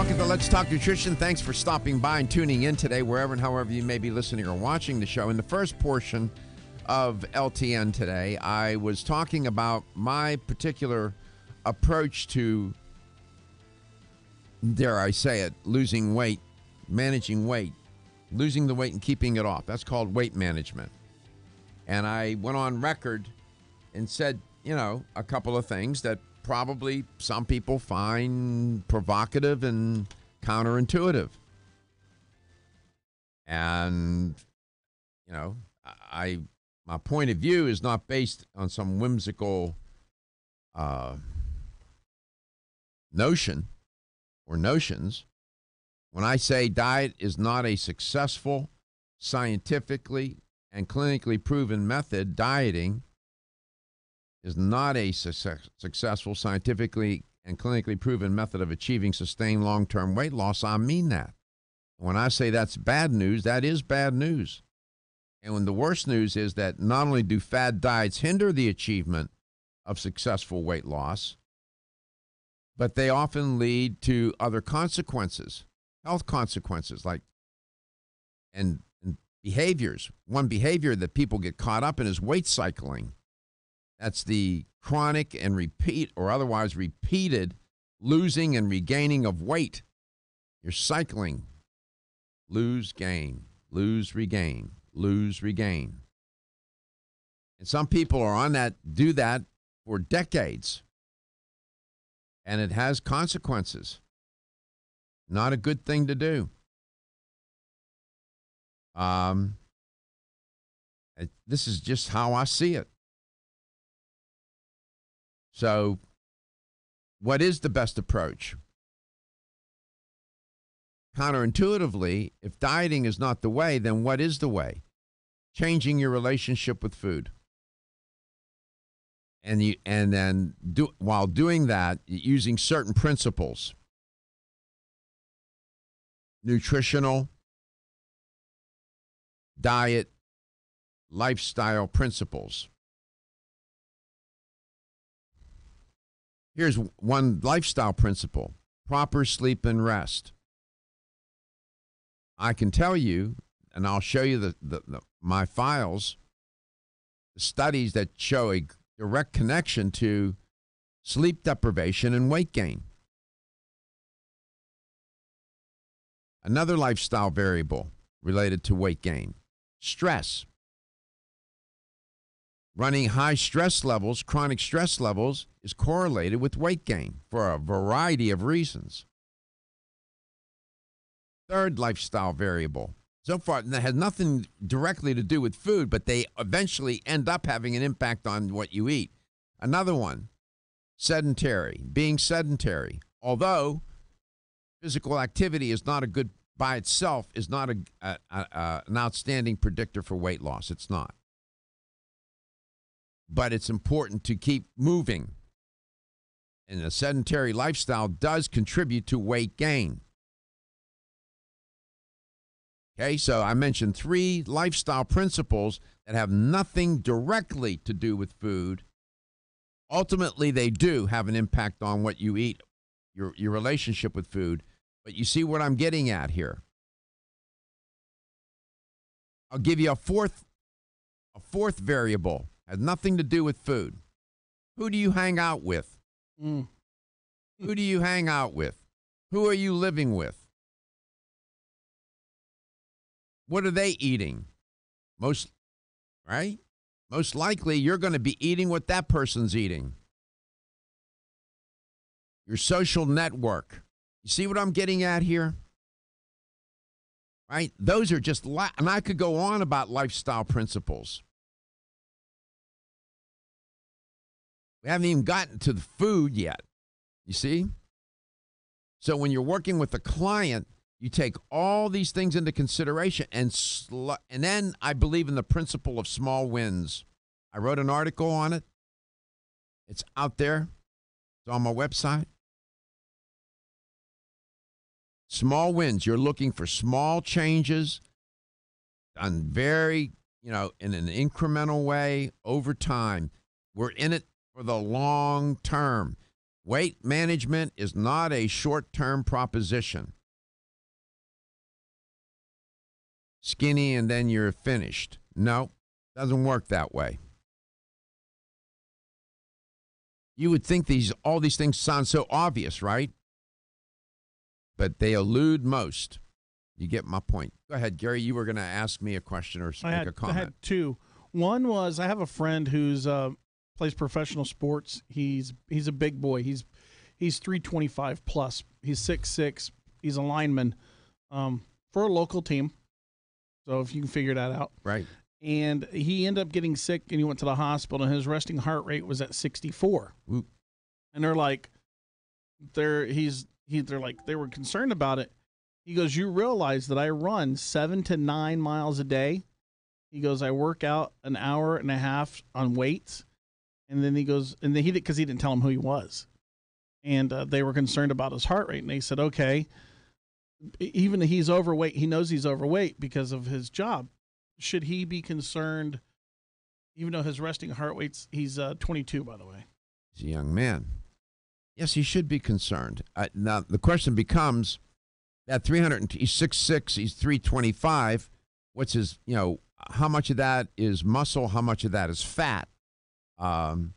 Welcome to Let's Talk Nutrition. Thanks for stopping by and tuning in today, wherever and however you may be listening or watching the show. In the first portion of LTN today, I was talking about my particular approach to, dare I say it, losing weight, managing weight, losing the weight and keeping it off. That's called weight management. And I went on record and said, a couple of things that probably some people find provocative and counterintuitive. And, my point of view is not based on some whimsical notion or notions. When I say diet is not a successful, scientifically and clinically proven method, dieting is not a successful, scientifically and clinically proven method of achieving sustained long-term weight loss, I mean that. When I say that's bad news, that is bad news. And when the worst news is that not only do fad diets hinder the achievement of successful weight loss, but they often lead to other consequences, health consequences, and behaviors. One behavior that people get caught up in is weight cycling. That's the chronic and repeat or otherwise repeated losing and regaining of weight. You're cycling. Lose, gain, lose, regain, lose, regain. And some people are on that, do that for decades. And it has consequences. Not a good thing to do. This is just how I see it. So, what is the best approach? Counterintuitively, if dieting is not the way, then what is the way? Changing your relationship with food. While doing that, using certain principles. Nutritional, diet, lifestyle principles. Here's one lifestyle principle: proper sleep and rest. I can tell you, and I'll show you my files, the studies that show a direct connection to sleep deprivation and weight gain. Another lifestyle variable related to weight gain: stress. Running high stress levels, chronic stress levels, is correlated with weight gain for a variety of reasons. Third lifestyle variable. So far, that has nothing directly to do with food, but they eventually end up having an impact on what you eat. Another one, sedentary, being sedentary. Although physical activity is not a good, by itself, is not an outstanding predictor for weight loss. It's not. But it's important to keep moving. And a sedentary lifestyle does contribute to weight gain. Okay, so I mentioned 3 lifestyle principles that have nothing directly to do with food. Ultimately, they do have an impact on what you eat, your relationship with food. But you see what I'm getting at here. I'll give you a fourth variable. Has nothing to do with food. Who do you hang out with? Who do you hang out with? Who are you living with? What are they eating? Most likely you're going to be eating what that person's eating. Your social network. You see what I'm getting at here? Right? Those are just, and I could go on about lifestyle principles. We haven't even gotten to the food yet. You see? So when you're working with a client, you take all these things into consideration, and then I believe in the principle of small wins. I wrote an article on it. It's out there. It's on my website. Small wins. You're looking for small changes done very, in an incremental way over time. We're in it for the long term. Weight management is not a short-term proposition. Skinny and then you're finished. No, doesn't work that way. You would think all these things sound so obvious, right? But they elude most. You get my point. Go ahead, Gary. You were going to ask me a question or make a comment. I had two. One was I have a friend who's plays professional sports. He's a big boy. He's 325 plus. He's 6'6". He's a lineman for a local team. So if you can figure that out. Right. And he ended up getting sick, and he went to the hospital, and his resting heart rate was at 64. Ooh. And they're like, they're like, they were concerned about it. He goes, you realize that I run 7 to 9 miles a day. He goes, I work out an hour and a half on weights. And then he goes, and then because he didn't tell him who he was. And they were concerned about his heart rate. And they said, okay, even if he's overweight, he knows he's overweight because of his job. Should he be concerned, even though his resting heart rate's, he's 22, by the way. He's a young man. Yes, he should be concerned. Now, the question becomes, at 300, he's 6'6", he's 325. What's his, how much of that is muscle? How much of that is fat? You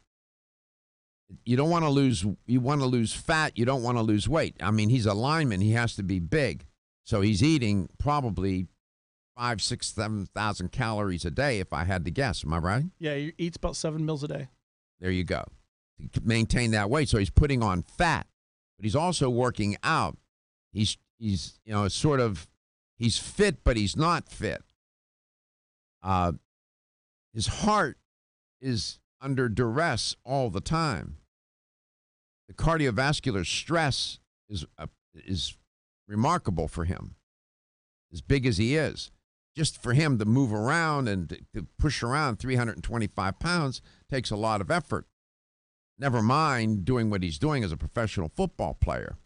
don't want to lose, you want to lose fat. You don't want to lose weight. I mean, he's a lineman. He has to be big. So he's eating probably 5,000, 6,000, 7,000 calories a day, if I had to guess. Am I right? Yeah, he eats about 7 meals a day. There you go. To maintain that weight. So he's putting on fat, but he's also working out. He's sort of, he's fit, but he's not fit. His heart is under duress all the time. The cardiovascular stress is remarkable for him, as big as he is. Just for him to move around and to push around 325 pounds takes a lot of effort. Never mind doing what he's doing as a professional football player.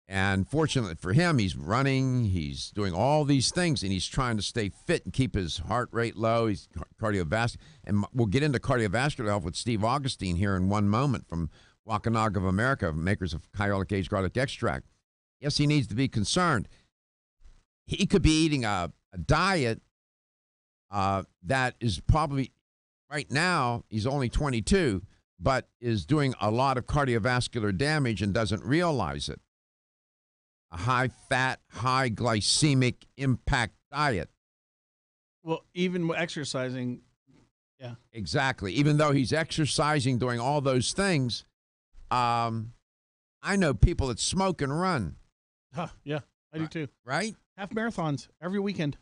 And fortunately for him, he's running, he's doing all these things, and he's trying to stay fit and keep his heart rate low. He's cardiovascular. And we'll get into cardiovascular health with Steve Augustine here in one moment from Wampanoag of America, makers of Kyolic Age Garlic Extract. Yes, he needs to be concerned. He could be eating a diet that is probably, right now, he's only 22, but is doing a lot of cardiovascular damage and doesn't realize it. A high-fat, high-glycemic impact diet. Well, even exercising, yeah. Exactly. Even though he's exercising, doing all those things, I know people that smoke and run. Yeah, I do too. Right? Half marathons every weekend.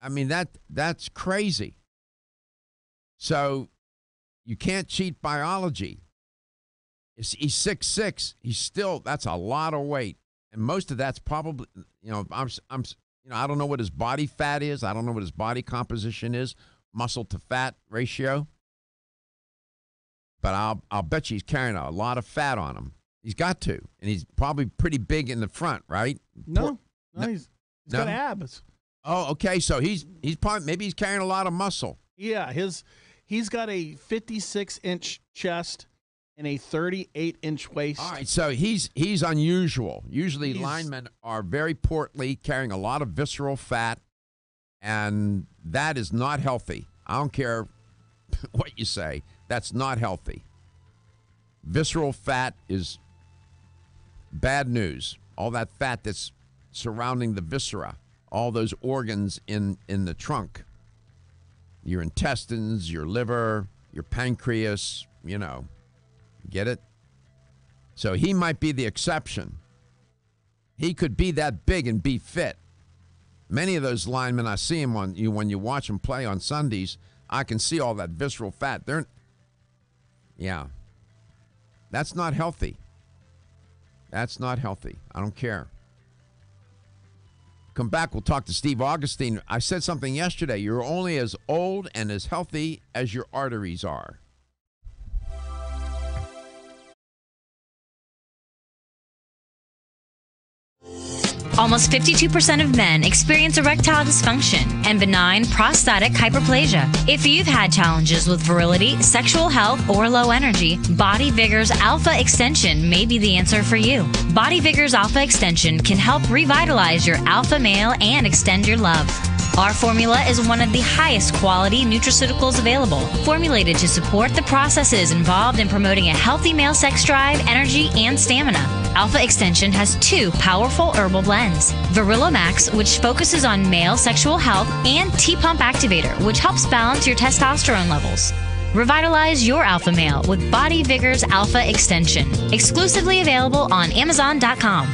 I mean, that's crazy. So you can't cheat biology. He's 6'6". He's still, that's a lot of weight. And most of that's probably, I don't know what his body fat is. I don't know what his body composition is, muscle to fat ratio. But I'll bet you he's carrying a lot of fat on him. He's got to, and he's probably pretty big in the front, right? No, he's got abs. Oh, okay. So he's probably, maybe he's carrying a lot of muscle. Yeah, he's got a 56-inch chest and a 38-inch waist. All right, so he's unusual. Usually linemen are very portly, carrying a lot of visceral fat, and that is not healthy. I don't care what you say. That's not healthy. Visceral fat is bad news. All that fat that's surrounding the viscera, all those organs in the trunk, your intestines, your liver, your pancreas, Get it? So he might be the exception. He could be that big and be fit. Many of those linemen, I see them when you watch them play on Sundays, I can see all that visceral fat. That's not healthy. That's not healthy. I don't care. Come back, we'll talk to Steve Augustine. I said something yesterday. You're only as old and as healthy as your arteries are. Almost 52% of men experience erectile dysfunction and benign prostatic hyperplasia. If you've had challenges with virility, sexual health, or low energy, Body Vigor's Alpha Extension may be the answer for you. Body Vigor's Alpha Extension can help revitalize your alpha male and extend your love. Our formula is one of the highest quality nutraceuticals available, formulated to support the processes involved in promoting a healthy male sex drive, energy, and stamina. Alpha Extension has 2 powerful herbal blends, Virilomax, which focuses on male sexual health, and T-Pump Activator, which helps balance your testosterone levels. Revitalize your alpha male with Body Vigor's Alpha Extension, exclusively available on Amazon.com.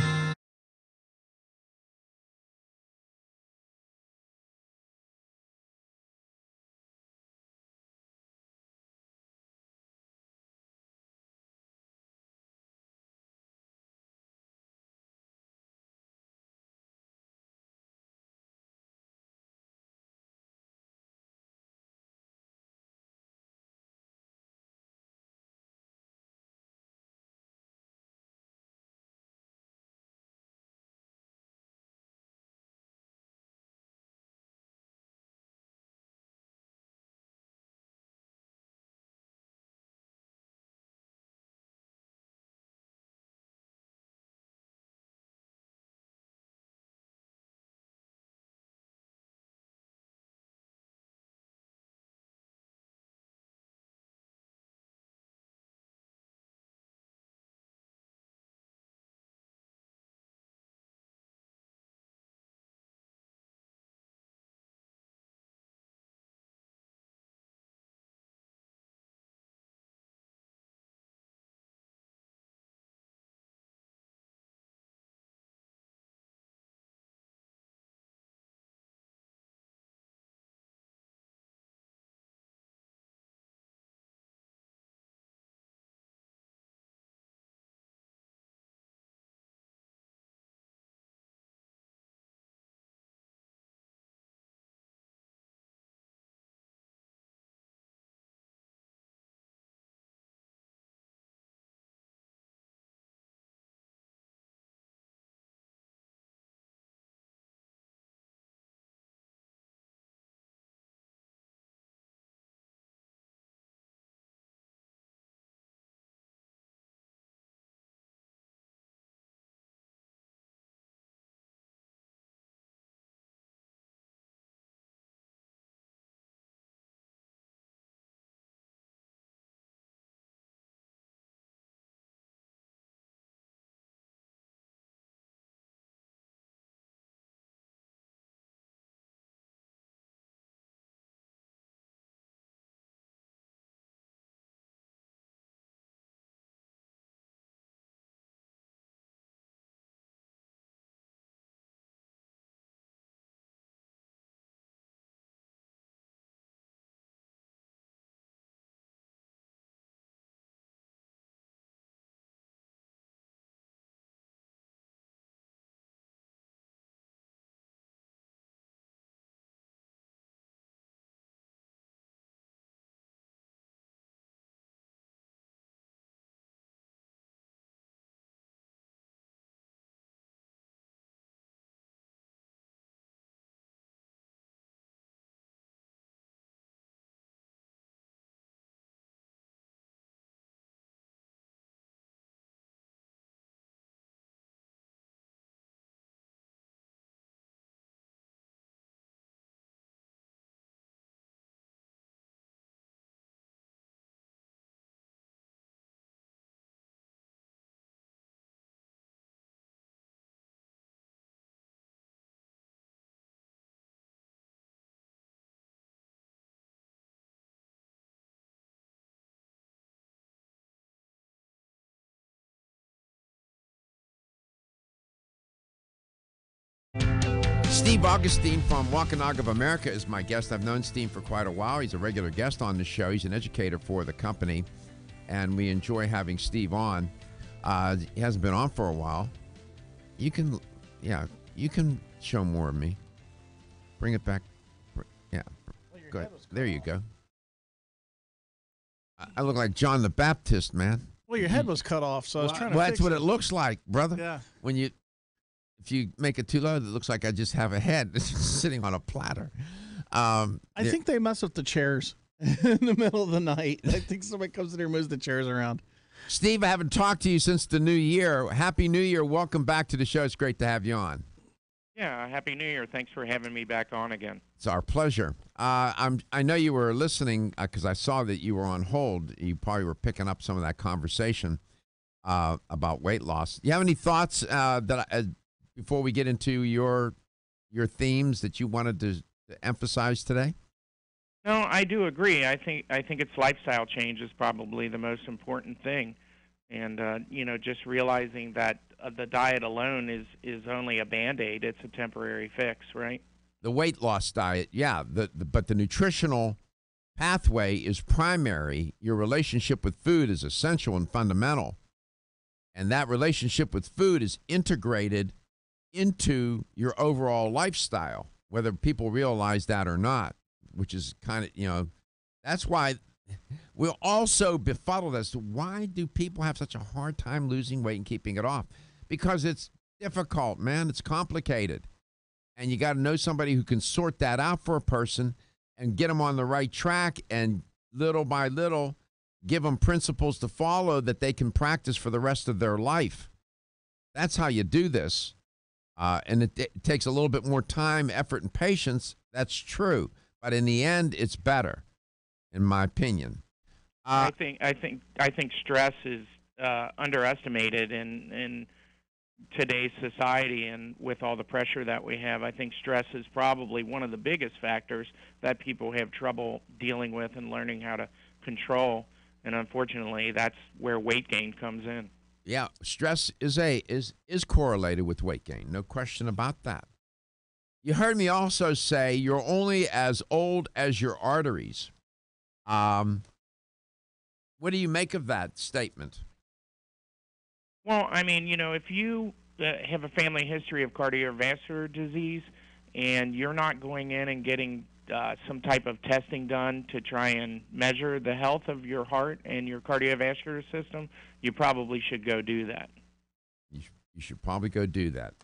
Steve Augustine from Wampanoag of America is my guest. I've known Steve for quite a while. He's a regular guest on the show. He's an educator for the company, and we enjoy having Steve on. He hasn't been on for a while. You can show more of me. Bring it back. Yeah, go ahead. There you go. I look like John the Baptist, man. Well, your head was cut off, so I was trying to Well, fix that's what it looks like, brother. Yeah. When you... if you make it too low, it looks like I just have a head sitting on a platter. I think they mess with the chairs in the middle of the night. I think somebody comes in here and moves the chairs around. Steve, I haven't talked to you since the new year. Happy New Year. Welcome back to the show. It's great to have you on. Yeah, Happy New Year. Thanks for having me back on again. It's our pleasure. I know you were listening because I saw that you were on hold. You probably were picking up some of that conversation about weight loss. Do you have any thoughts before we get into your themes that you wanted to emphasize today? No, I do agree. I think it's lifestyle change is probably the most important thing, and just realizing that the diet alone is only a Band-Aid. It's a temporary fix, right? The weight loss diet, yeah. But the nutritional pathway is primary. Your relationship with food is essential and fundamental, and that relationship with food is integrated into your overall lifestyle, whether people realize that or not. Which is kind of, that's why we're also befuddled as to why do people have such a hard time losing weight and keeping it off? Because it's difficult, man. It's complicated. And you got to know somebody who can sort that out for a person and get them on the right track and little by little give them principles to follow that they can practice for the rest of their life. That's how you do this. And it takes a little bit more time, effort, and patience. That's true. But in the end, it's better, in my opinion. I think stress is underestimated in today's society, and with all the pressure that we have, I think stress is probably one of the biggest factors that people have trouble dealing with and learning how to control. And unfortunately, that's where weight gain comes in. Yeah, stress is correlated with weight gain. No question about that. You heard me also say you're only as old as your arteries. What do you make of that statement? Well, I mean, if you have a family history of cardiovascular disease and you're not going in and getting some type of testing done to try and measure the health of your heart and your cardiovascular system, you probably should go do that. You should probably go do that.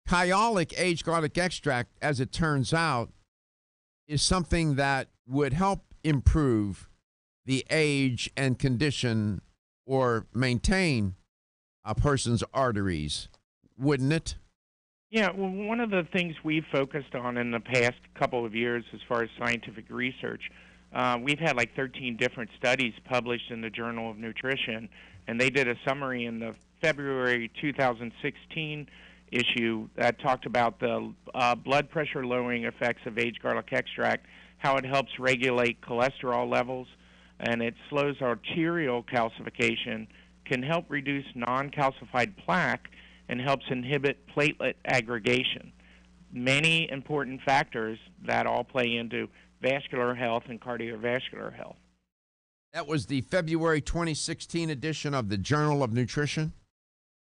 Kyolic aged garlic extract, as it turns out, is something that would help improve the age and condition or maintain a person's arteries, wouldn't it? Yeah, well, one of the things we've focused on in the past couple of years as far as scientific research, we've had like 13 different studies published in the Journal of Nutrition, and they did a summary in the February 2016 issue that talked about the blood pressure lowering effects of aged garlic extract, how it helps regulate cholesterol levels, and it slows arterial calcification, can help reduce non-calcified plaque, and helps inhibit platelet aggregation. Many important factors that all play into vascular health and cardiovascular health. That was the February 2016 edition of the Journal of Nutrition?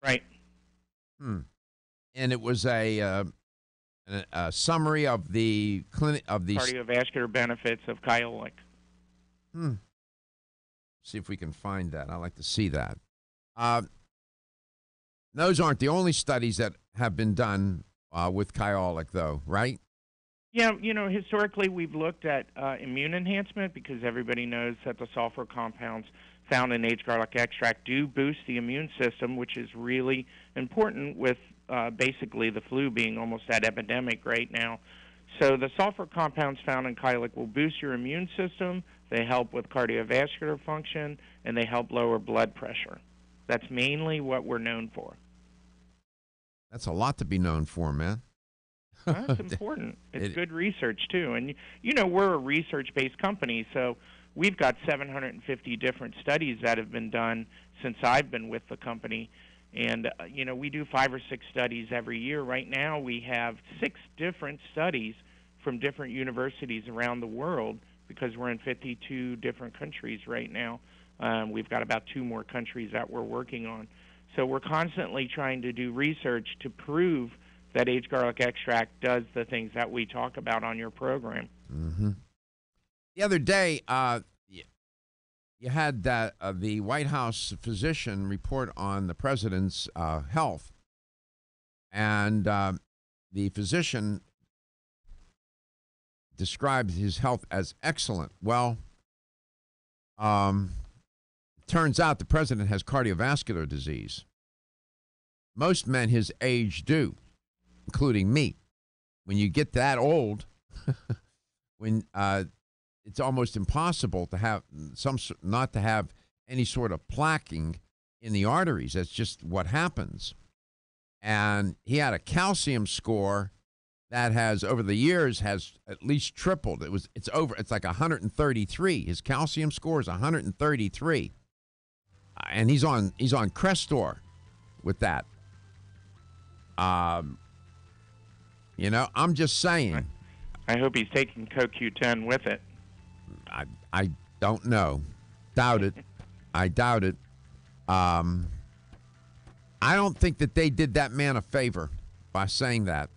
Right. And it was a summary of the cardiovascular benefits of Kyolic. See if we can find that. I'd like to see that. Those aren't the only studies that have been done with Kyolic, though, right? Yeah, historically we've looked at immune enhancement because everybody knows that the sulfur compounds found in aged garlic extract do boost the immune system, which is really important with basically the flu being almost at epidemic right now. So the sulfur compounds found in Kyolic will boost your immune system, they help with cardiovascular function, and they help lower blood pressure. That's mainly what we're known for. That's a lot to be known for, man. That's important. It's good research, too. And, we're a research-based company, so we've got 750 different studies that have been done since I've been with the company. And, we do 5 or 6 studies every year. Right now we have 6 different studies from different universities around the world because we're in 52 different countries right now. We've got about 2 more countries that we're working on. So we're constantly trying to do research to prove that aged garlic extract does the things that we talk about on your program. Mm-hmm. The other day, you had the White House physician report on the president's health, And the physician described his health as excellent. Well, turns out the president has cardiovascular disease. Most men his age do, including me. When you get that old, when it's almost impossible to have not to have any sort of plaquing in the arteries. That's just what happens. And he had a calcium score that has, over the years, has at least tripled. It's like 133. His calcium score is 133, and he's on Crestor with that. You know, I'm just saying. I hope he's taking CoQ10 with it. I don't know. Doubt it. I doubt it. I don't think that they did that man a favor by saying that.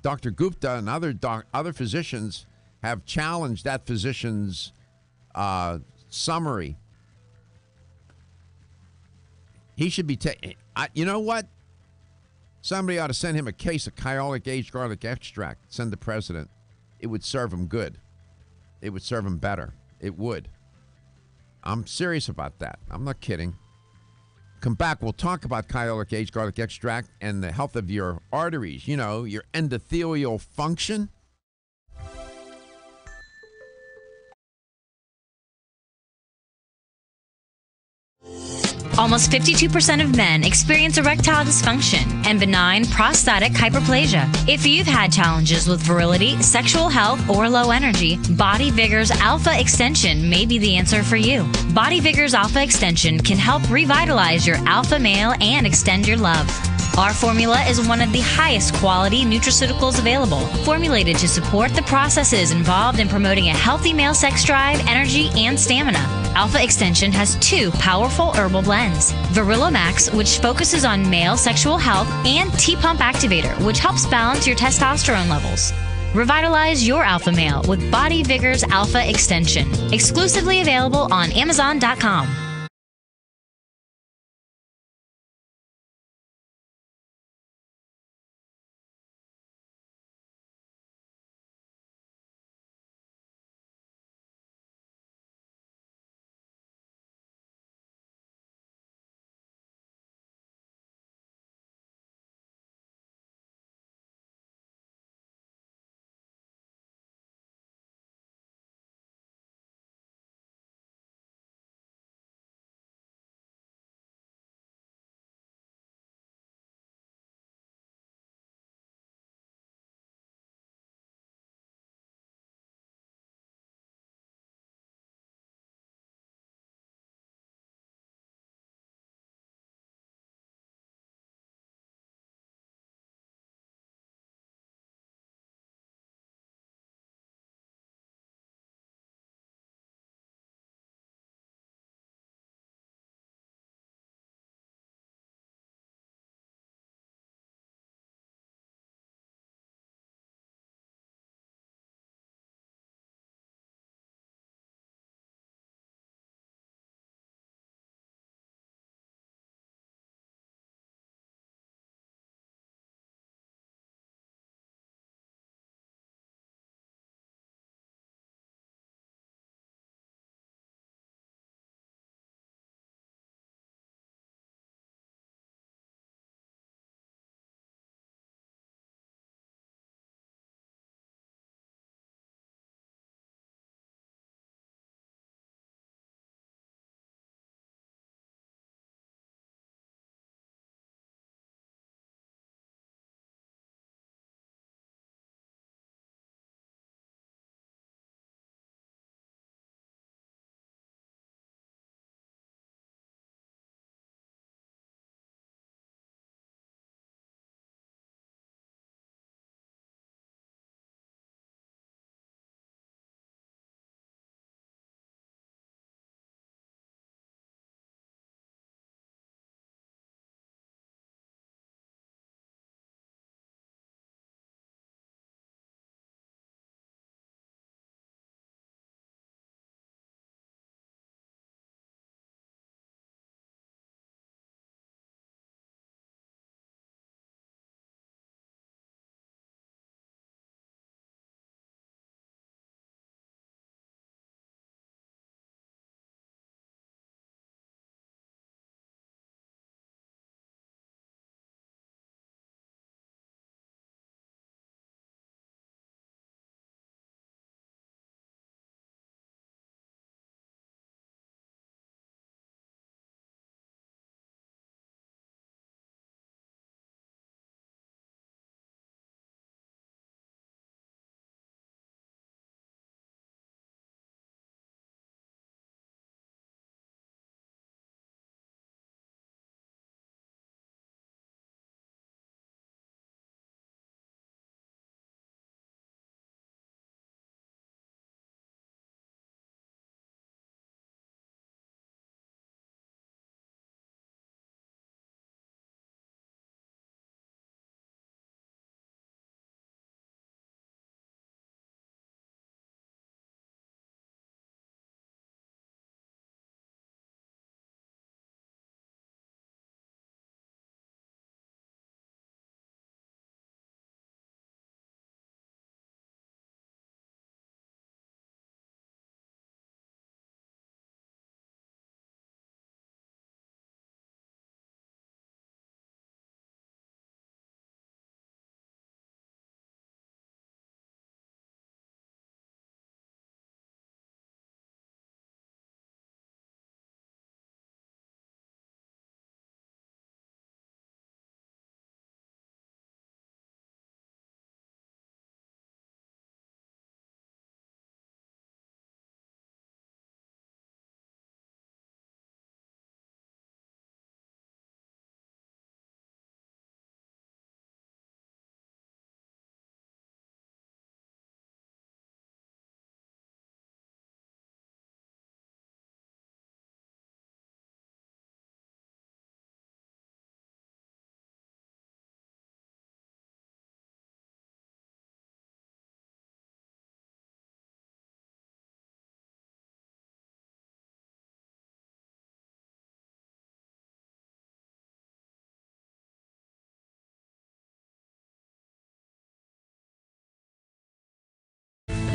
Dr. Gupta and other physicians have challenged that physician's summary. He should be taken. You know what? Somebody ought to send him a case of Kyolic aged garlic extract. Send the president. It would serve him good. It would serve him better. It would. I'm serious about that. I'm not kidding. Come back. We'll talk about Kyolic aged garlic extract and the health of your arteries. You know, your endothelial function. Almost 52% of men experience erectile dysfunction and benign prostatic hyperplasia. If you've had challenges with virility, sexual health, or low energy, Body Vigor's Alpha Extension may be the answer for you. Body Vigor's Alpha Extension can help revitalize your alpha male and extend your love. Our formula is one of the highest quality nutraceuticals available, formulated to support the processes involved in promoting a healthy male sex drive, energy, and stamina. Alpha Extension has 2 powerful herbal blends, Virilo Max, which focuses on male sexual health, and T-Pump Activator, which helps balance your testosterone levels. Revitalize your alpha male with Body Vigor's Alpha Extension, exclusively available on Amazon.com.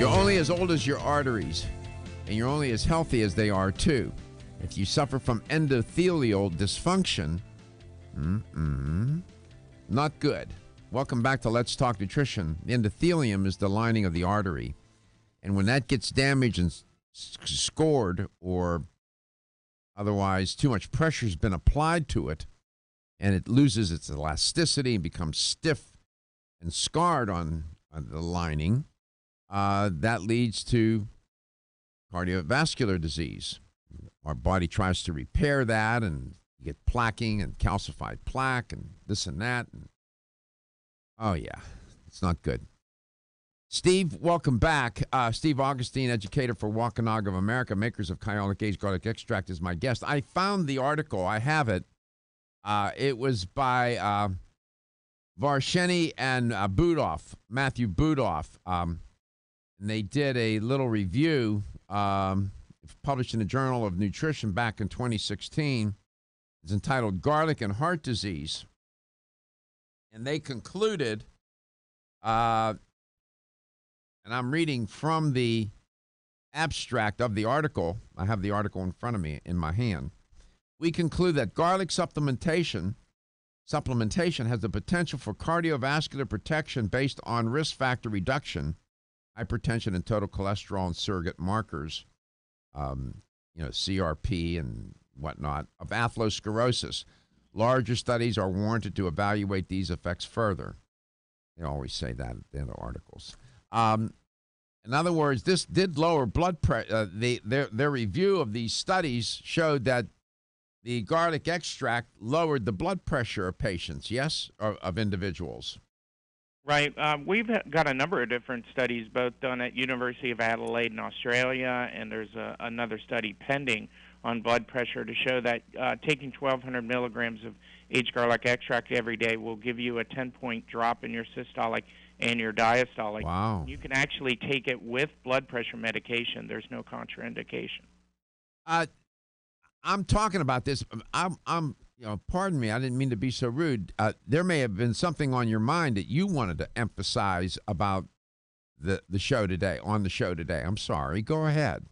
You're only as old as your arteries, and you're only as healthy as they are, too. If you suffer from endothelial dysfunction, not good. Welcome back to Let's Talk Nutrition. The endothelium is the lining of the artery, and when that gets damaged and scored, or otherwise too much pressure has been applied to it, and it loses its elasticity and becomes stiff and scarred on the lining, that leads to cardiovascular disease. Our body tries to repair that, and you get plaquing and calcified plaque and this and that. And, oh, yeah, it's not good. Steve, welcome back. Steve Augustine, educator for Wampanoag of America, makers of Kyolic Age Garlic Extract, is my guest. I found the article. I have it. It was by Varsheny and Budoff, Matthew Budoff. And they did a little review published in the Journal of Nutrition back in 2016. It's entitled Garlic and Heart Disease. And they concluded, and I'm reading from the abstract of the article. I have the article in front of me in my hand. We conclude that garlic supplementation has the potential for cardiovascular protection based on risk factor reduction, hypertension and total cholesterol and surrogate markers, CRP and whatnot, of atherosclerosis. Larger studies are warranted to evaluate these effects further. They always say that in the articles. In other words, this did lower blood pressure. Their review of these studies showed that the garlic extract lowered the blood pressure of patients, yes, of individuals. Right. We've got a number of different studies, both done at University of Adelaide in Australia, and there's another study pending on blood pressure to show that taking 1,200 milligrams of aged garlic extract every day will give you a 10-point drop in your systolic and your diastolic. Wow. You can actually take it with blood pressure medication. There's no contraindication. I'm talking about this. Pardon me, I didn't mean to be so rude. There may have been something on your mind that you wanted to emphasize about the show today, on the show today. I'm sorry. Go ahead.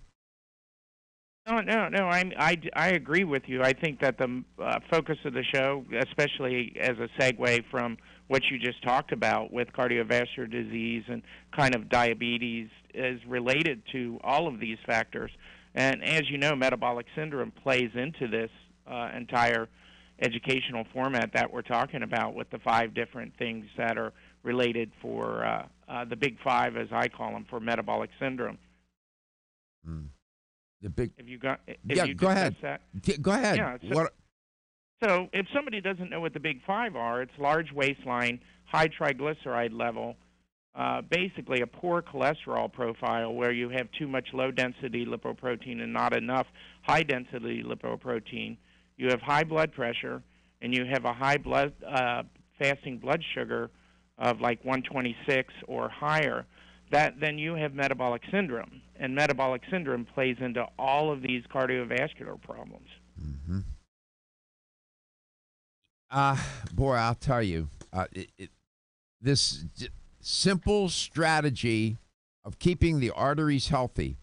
No. I agree with you. I think that the focus of the show, especially as a segue from what you just talked about with cardiovascular disease and kind of diabetes, is related to all of these factors. And as you know, metabolic syndrome plays into this entire educational format that we're talking about, with the 5 different things that are related for the big 5, as I call them, for metabolic syndrome. The big. Go ahead. That? Go ahead. Yeah. So if somebody doesn't know what the big 5 are, it's large waistline, high triglyceride level, basically a poor cholesterol profile where you have too much low-density lipoprotein and not enough high-density lipoprotein. You have high blood pressure, and you have a high fasting blood sugar of like 126 or higher. Then you have metabolic syndrome, and metabolic syndrome plays into all of these cardiovascular problems. Mm-hmm. Boy, I'll tell you, this simple strategy of keeping the arteries healthy,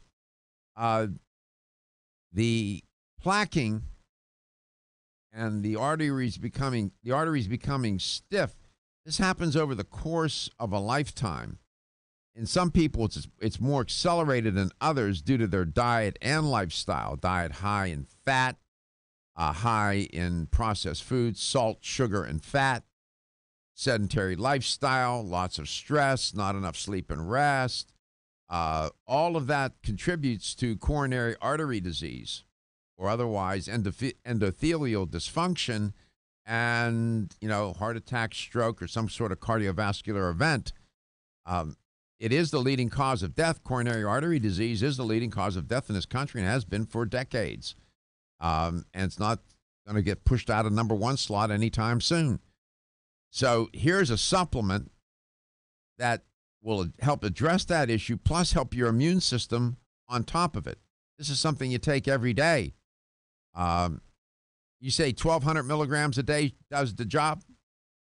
the plaquing and the arteries becoming stiff, this happens over the course of a lifetime. In some people, it's more accelerated than others due to their diet and lifestyle. Diet high in fat, high in processed foods, salt, sugar, and fat. Sedentary lifestyle, lots of stress, not enough sleep and rest. All of that contributes to coronary artery disease, or otherwise endothelial dysfunction, and heart attack, stroke, or some sort of cardiovascular event. It is the leading cause of death. Coronary artery disease is the leading cause of death in this country and has been for decades. And it's not going to get pushed out of number 1 slot anytime soon. So here's a supplement that will help address that issue, plus help your immune system on top of it. This is something you take every day. You say 1,200 milligrams a day does the job?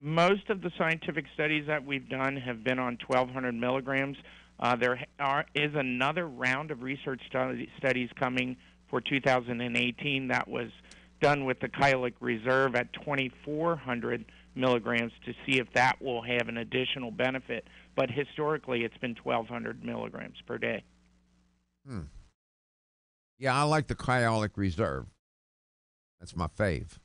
Most of the scientific studies that we've done have been on 1,200 milligrams. Is another round of research studies coming for 2018 that was done with the Kyolic Reserve at 2,400 milligrams to see if that will have an additional benefit. But historically, it's been 1,200 milligrams per day. Yeah, I like the Kyolic Reserve. That's my fave.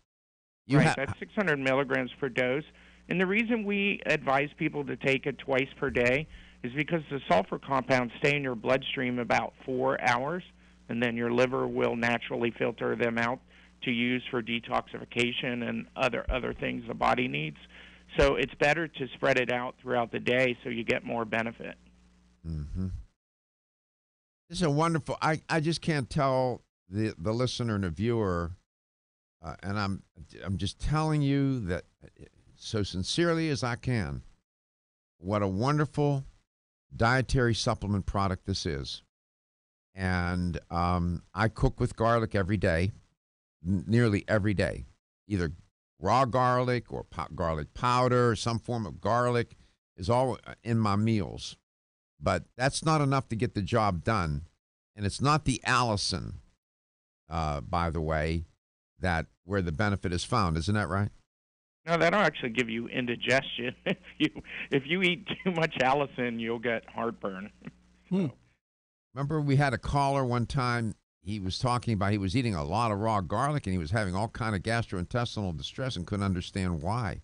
That's 600 milligrams per dose. And the reason we advise people to take it twice per day is because the sulfur compounds stay in your bloodstream about 4 hours, and then your liver will naturally filter them out to use for detoxification and other things the body needs. So it's better to spread it out throughout the day so you get more benefit. Mm-hmm. This is a wonderful. I just can't tell the listener and the viewer, and I'm just telling you that so sincerely as I can, what a wonderful dietary supplement product this is. And I cook with garlic every day, nearly every day, either raw garlic or garlic powder, or some form of garlic is all in my meals. But that's not enough to get the job done. And it's not the Allison, by the way, where the benefit is found. Isn't that right? No, that'll actually give you indigestion. If you eat too much Allison, you'll get heartburn. Remember, we had a caller one time. He was talking about he was eating a lot of raw garlic and he was having all kind of gastrointestinal distress and couldn't understand why.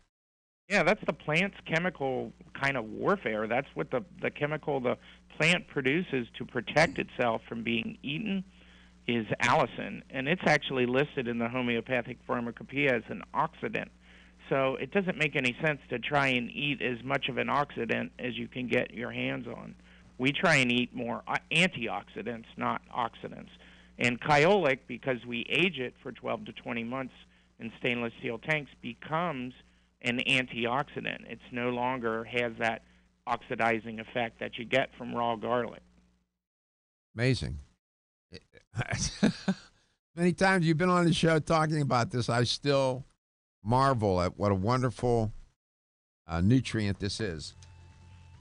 Yeah, that's the plant's chemical kind of warfare. That's what the chemical the plant produces to protect itself from being eaten is allicin, and it's actually listed in the homeopathic pharmacopoeia as an oxidant. So it doesn't make any sense to try and eat as much of an oxidant as you can get your hands on. We try and eat more antioxidants, not oxidants. And Kyolic, because we age it for 12 to 20 months in stainless steel tanks, becomes an antioxidant. It's no longer has that oxidizing effect that you get from raw garlic. Amazing. Many times you've been on the show talking about this, I still marvel at what a wonderful nutrient this is.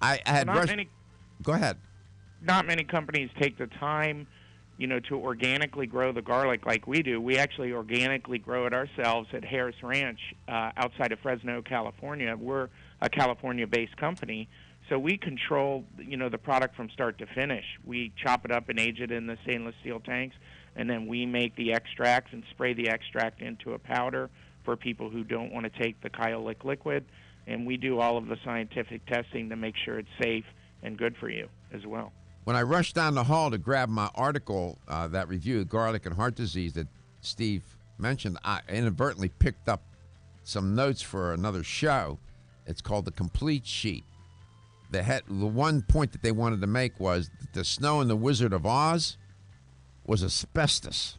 I had Go ahead. Not many companies take the time, to organically grow the garlic like we do. We actually organically grow it ourselves at Harris Ranch outside of Fresno, California. We're a California-based company, so we control, the product from start to finish. We chop it up and age it in the stainless steel tanks, and then we make the extracts and spray the extract into a powder for people who don't want to take the Kyolic liquid, and we do all of the scientific testing to make sure it's safe and good for you as well. When I rushed down the hall to grab my article that reviewed garlic and heart disease that Steve mentioned, I inadvertently picked up some notes for another show. It's called The Complete Sheet. The one point that they wanted to make was that the snow in the Wizard of Oz was asbestos.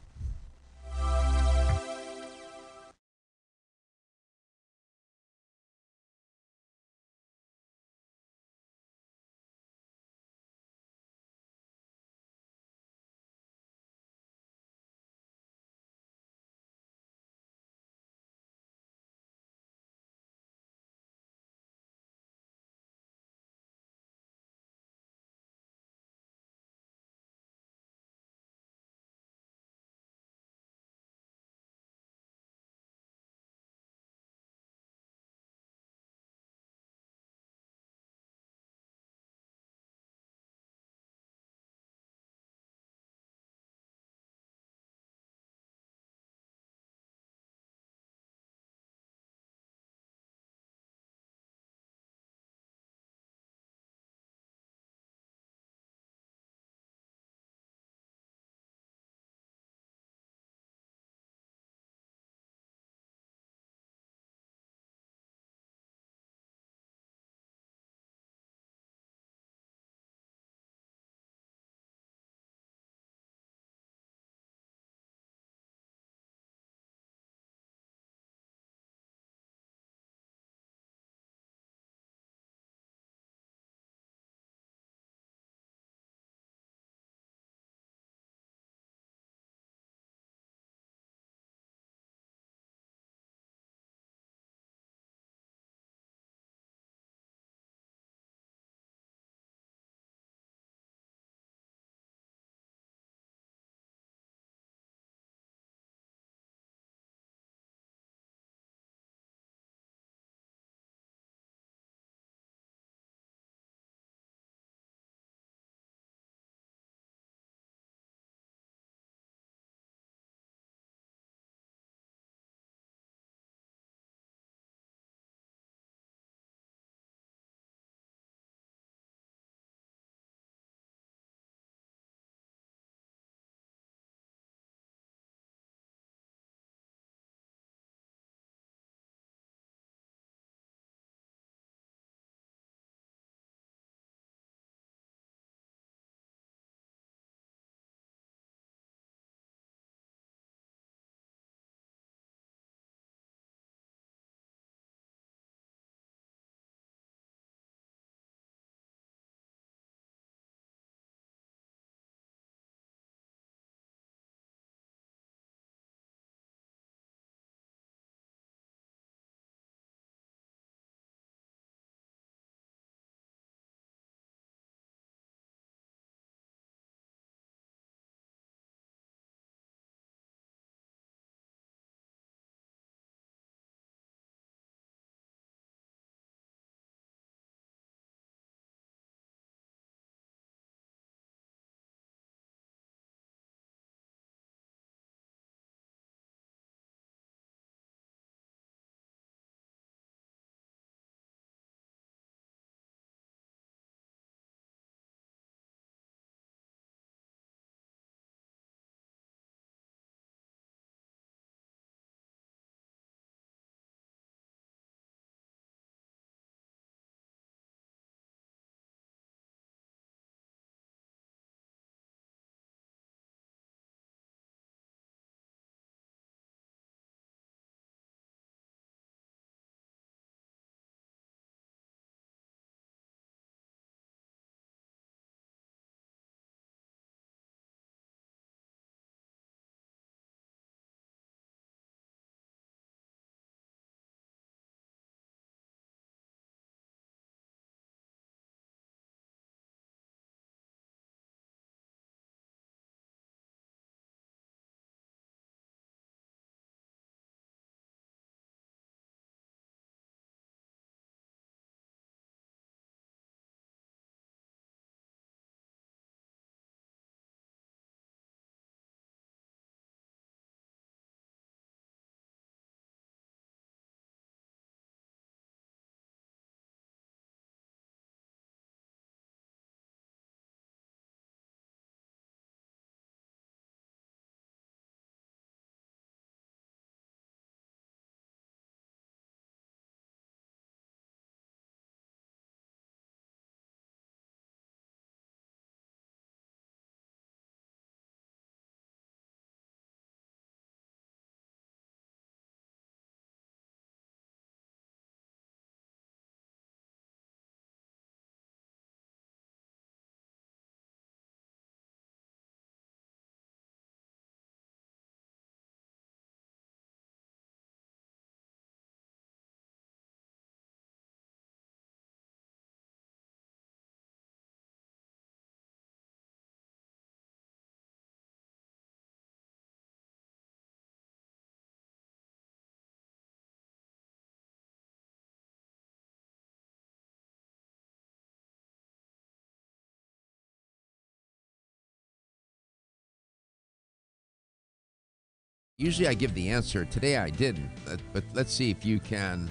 Usually I give the answer. Today I didn't, but let's see if you can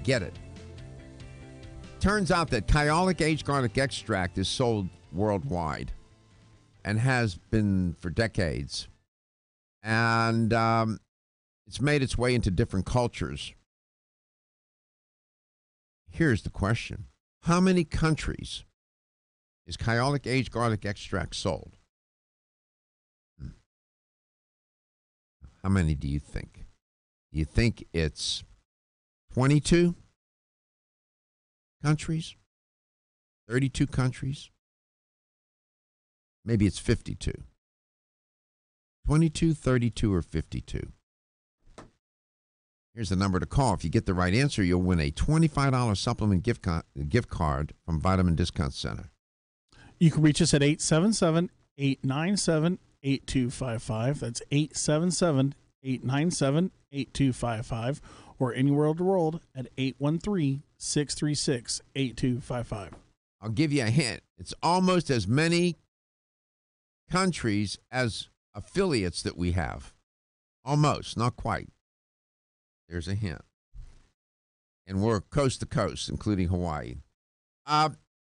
get it. Turns out that Kyolic aged garlic extract is sold worldwide and has been for decades. And it's made its way into different cultures. Here's the question. How many countries is Kyolic aged garlic extract sold? How many do you think? Do you think it's 22 countries? 32 countries? Maybe it's 52. 22, 32, or 52. Here's the number to call. If you get the right answer, you'll win a $25 supplement gift card from Vitamin Discount Center. You can reach us at 877-897-8255. That's 877-897-8255. Or anywhere in the world at 813-636-8255. I'll give you a hint. It's almost as many countries as affiliates that we have. Almost, not quite. There's a hint. And we're coast to coast, including Hawaii.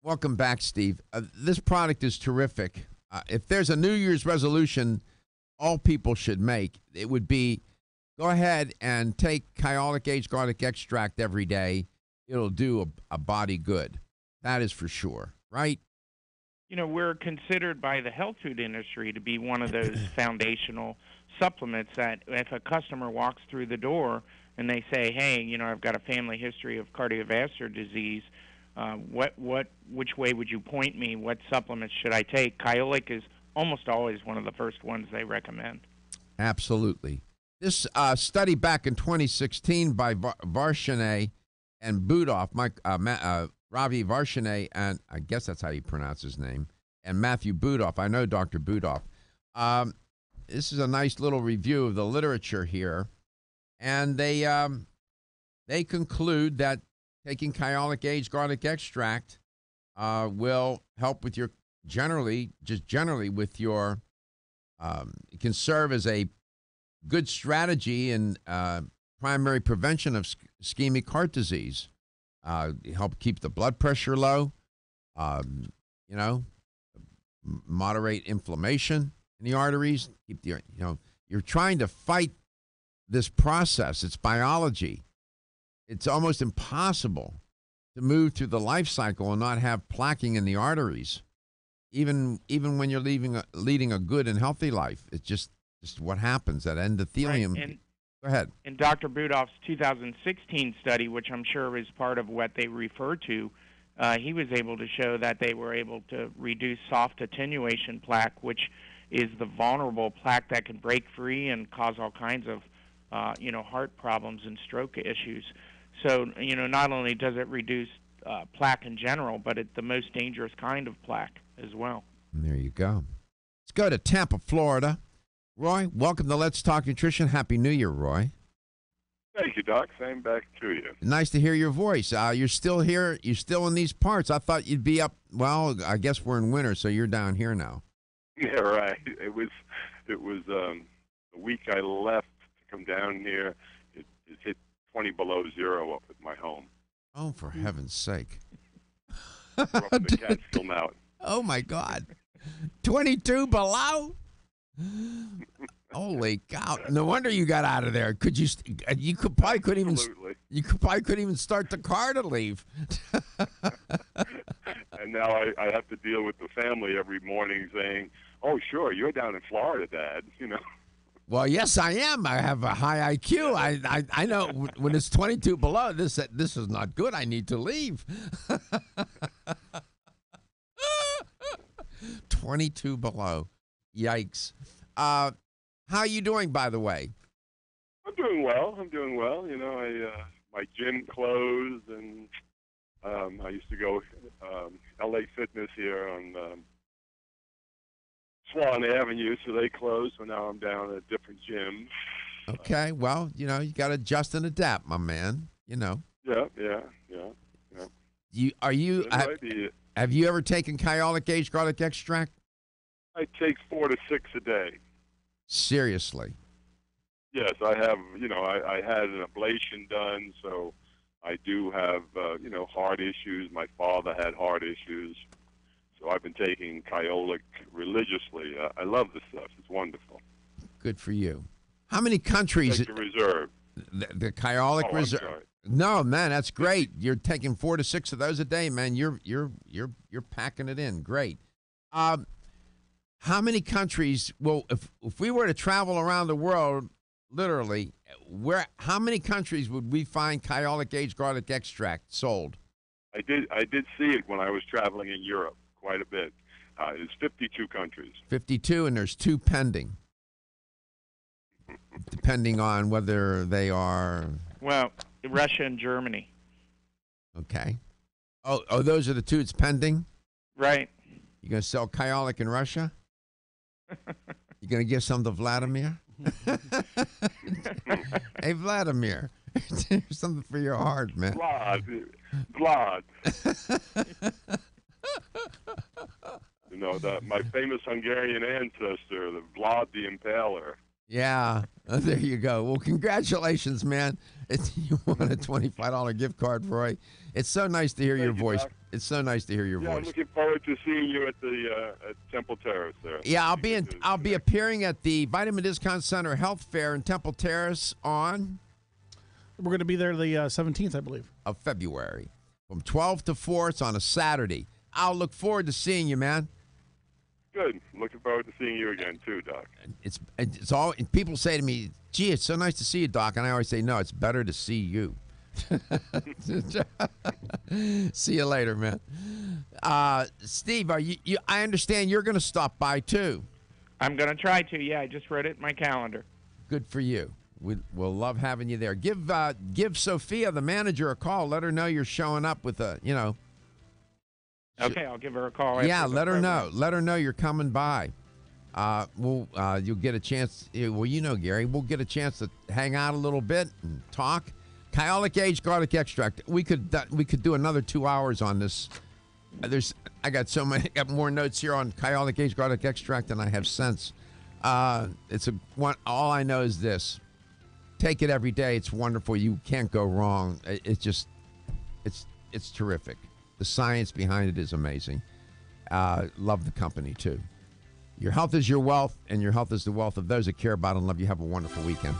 Welcome back, Steve. This product is terrific. If there's a New Year's resolution all people should make, it would be go ahead and take Kyolic aged garlic extract every day. It'll do a body good. That is for sure, right? You know, we're considered by the health food industry to be one of those foundational supplements that if a customer walks through the door and they say, hey, you know, I've got a family history of cardiovascular disease, which way would you point me? What supplements should I take? Kyolic is almost always one of the first ones they recommend. Absolutely. This study back in 2016 by Varshney and Budoff, Ravi Varshney, and I guess that's how you pronounce his name, and Matthew Budoff. I know Dr. Budoff. This is a nice little review of the literature here, and they conclude that taking Kyolic aged garlic extract will help with your generally with your. It can serve as a good strategy in primary prevention of ischemic heart disease. Help keep the blood pressure low. Moderate inflammation in the arteries. Keep the you're trying to fight this process. It's biology. It's almost impossible to move through the life cycle and not have plaquing in the arteries, even when you're leading a good and healthy life. It's just what happens. That endothelium. Right. Go ahead. In Dr. Budoff's 2016 study, which I'm sure is part of what they refer to, he was able to show that they were able to reduce soft attenuation plaque, which is the vulnerable plaque that can break free and cause all kinds of, heart problems and stroke issues. So, not only does it reduce plaque in general, but it's the most dangerous kind of plaque as well. And there you go. Let's go to Tampa, Florida. Roy, welcome to Let's Talk Nutrition. Happy New Year, Roy. Thank you, Doc. Same back to you. Nice to hear your voice. You're still here. You're still in these parts. I thought you'd be up. Well, I guess we're in winter, so you're down here now. Yeah, right. It was the week I left to come down here. It hit 20 below zero up at my home. Oh, for heaven's sake! We're up in the Catskill Mountain. Oh my God, 22 below. Holy cow! No wonder you got out of there. Could you? You could probably couldn't even. You probably couldn't even start the car to leave. And now I have to deal with the family every morning saying, "Oh, sure, you're down in Florida, Dad." Well, yes, I am. I have a high IQ. I know when it's 22 below. This is not good. I need to leave. 22 below. Yikes. How are you doing, by the way? I'm doing well. My gym closed, and I used to go LA Fitness here on Swan Avenue, so they closed, so now I'm down at a different gym. Okay, well, you got to adjust and adapt, my man, Yeah. Have you ever taken Kyolic aged garlic extract? I take 4 to 6 a day. Seriously? Yes, I have. I had an ablation done, so I do have heart issues. My father had heart issues, so I've been taking Kyolic religiously. I love this stuff. It's wonderful. Good for you. How many countries? Take the reserve. The Kyolic reserve. I'm sorry. No, man, that's great. You're taking 4 to 6 of those a day, man. You're packing it in. Great. How many countries? Well, if we were to travel around the world, literally, how many countries would we find Kyolic Age Garlic Extract sold? I did see it when I was traveling in Europe quite a bit. It's 52 countries. 52, and there's 2 pending, depending on whether they are. Well, Russia and Germany. Okay. Oh, those are the 2 that's pending? Right. You going to sell Kyolic in Russia? You going to give some to Vladimir? Hey, Vladimir, here's something for your heart, man. Vlad. My famous Hungarian ancestor, the Vlad the Impaler. Yeah, there you go. Well, congratulations, man. You won a $25 gift card, Roy. It's so nice to hear your voice. Doc. It's so nice to hear your voice. I'm looking forward to seeing you at the at Temple Terrace there. Yeah, I'll be appearing at the Vitamin Discount Center Health Fair in Temple Terrace on. We're going to be there the 17th, I believe, of February, from 12 to 4. It's on a Saturday. I'll look forward to seeing you, man. Good. Looking forward to seeing you again too, Doc. It's all. People say to me, "Gee, it's so nice to see you, Doc," and I always say, "No, it's better to see you." See you later, man. Steve, are you? I understand you're going to stop by too. I'm going to try to. Yeah, I just wrote it in my calendar. Good for you. We'll love having you there. Give Sophia, the manager, a call. Let her know you're showing up with a. Okay, I'll give her a call. Yeah, let her know. Let her know you're coming by. You'll get a chance. Well, Gary, we'll get a chance to hang out a little bit and talk. Kyolic Age Garlic Extract. We could do another 2 hours on this. I got more notes here on Kyolic Age Garlic Extract than I have sense. All I know is this: take it every day. It's wonderful. You can't go wrong. It's terrific. The science behind it is amazing. Love the company, too. Your health is your wealth, and your health is the wealth of those that care about and love you. Have a wonderful weekend.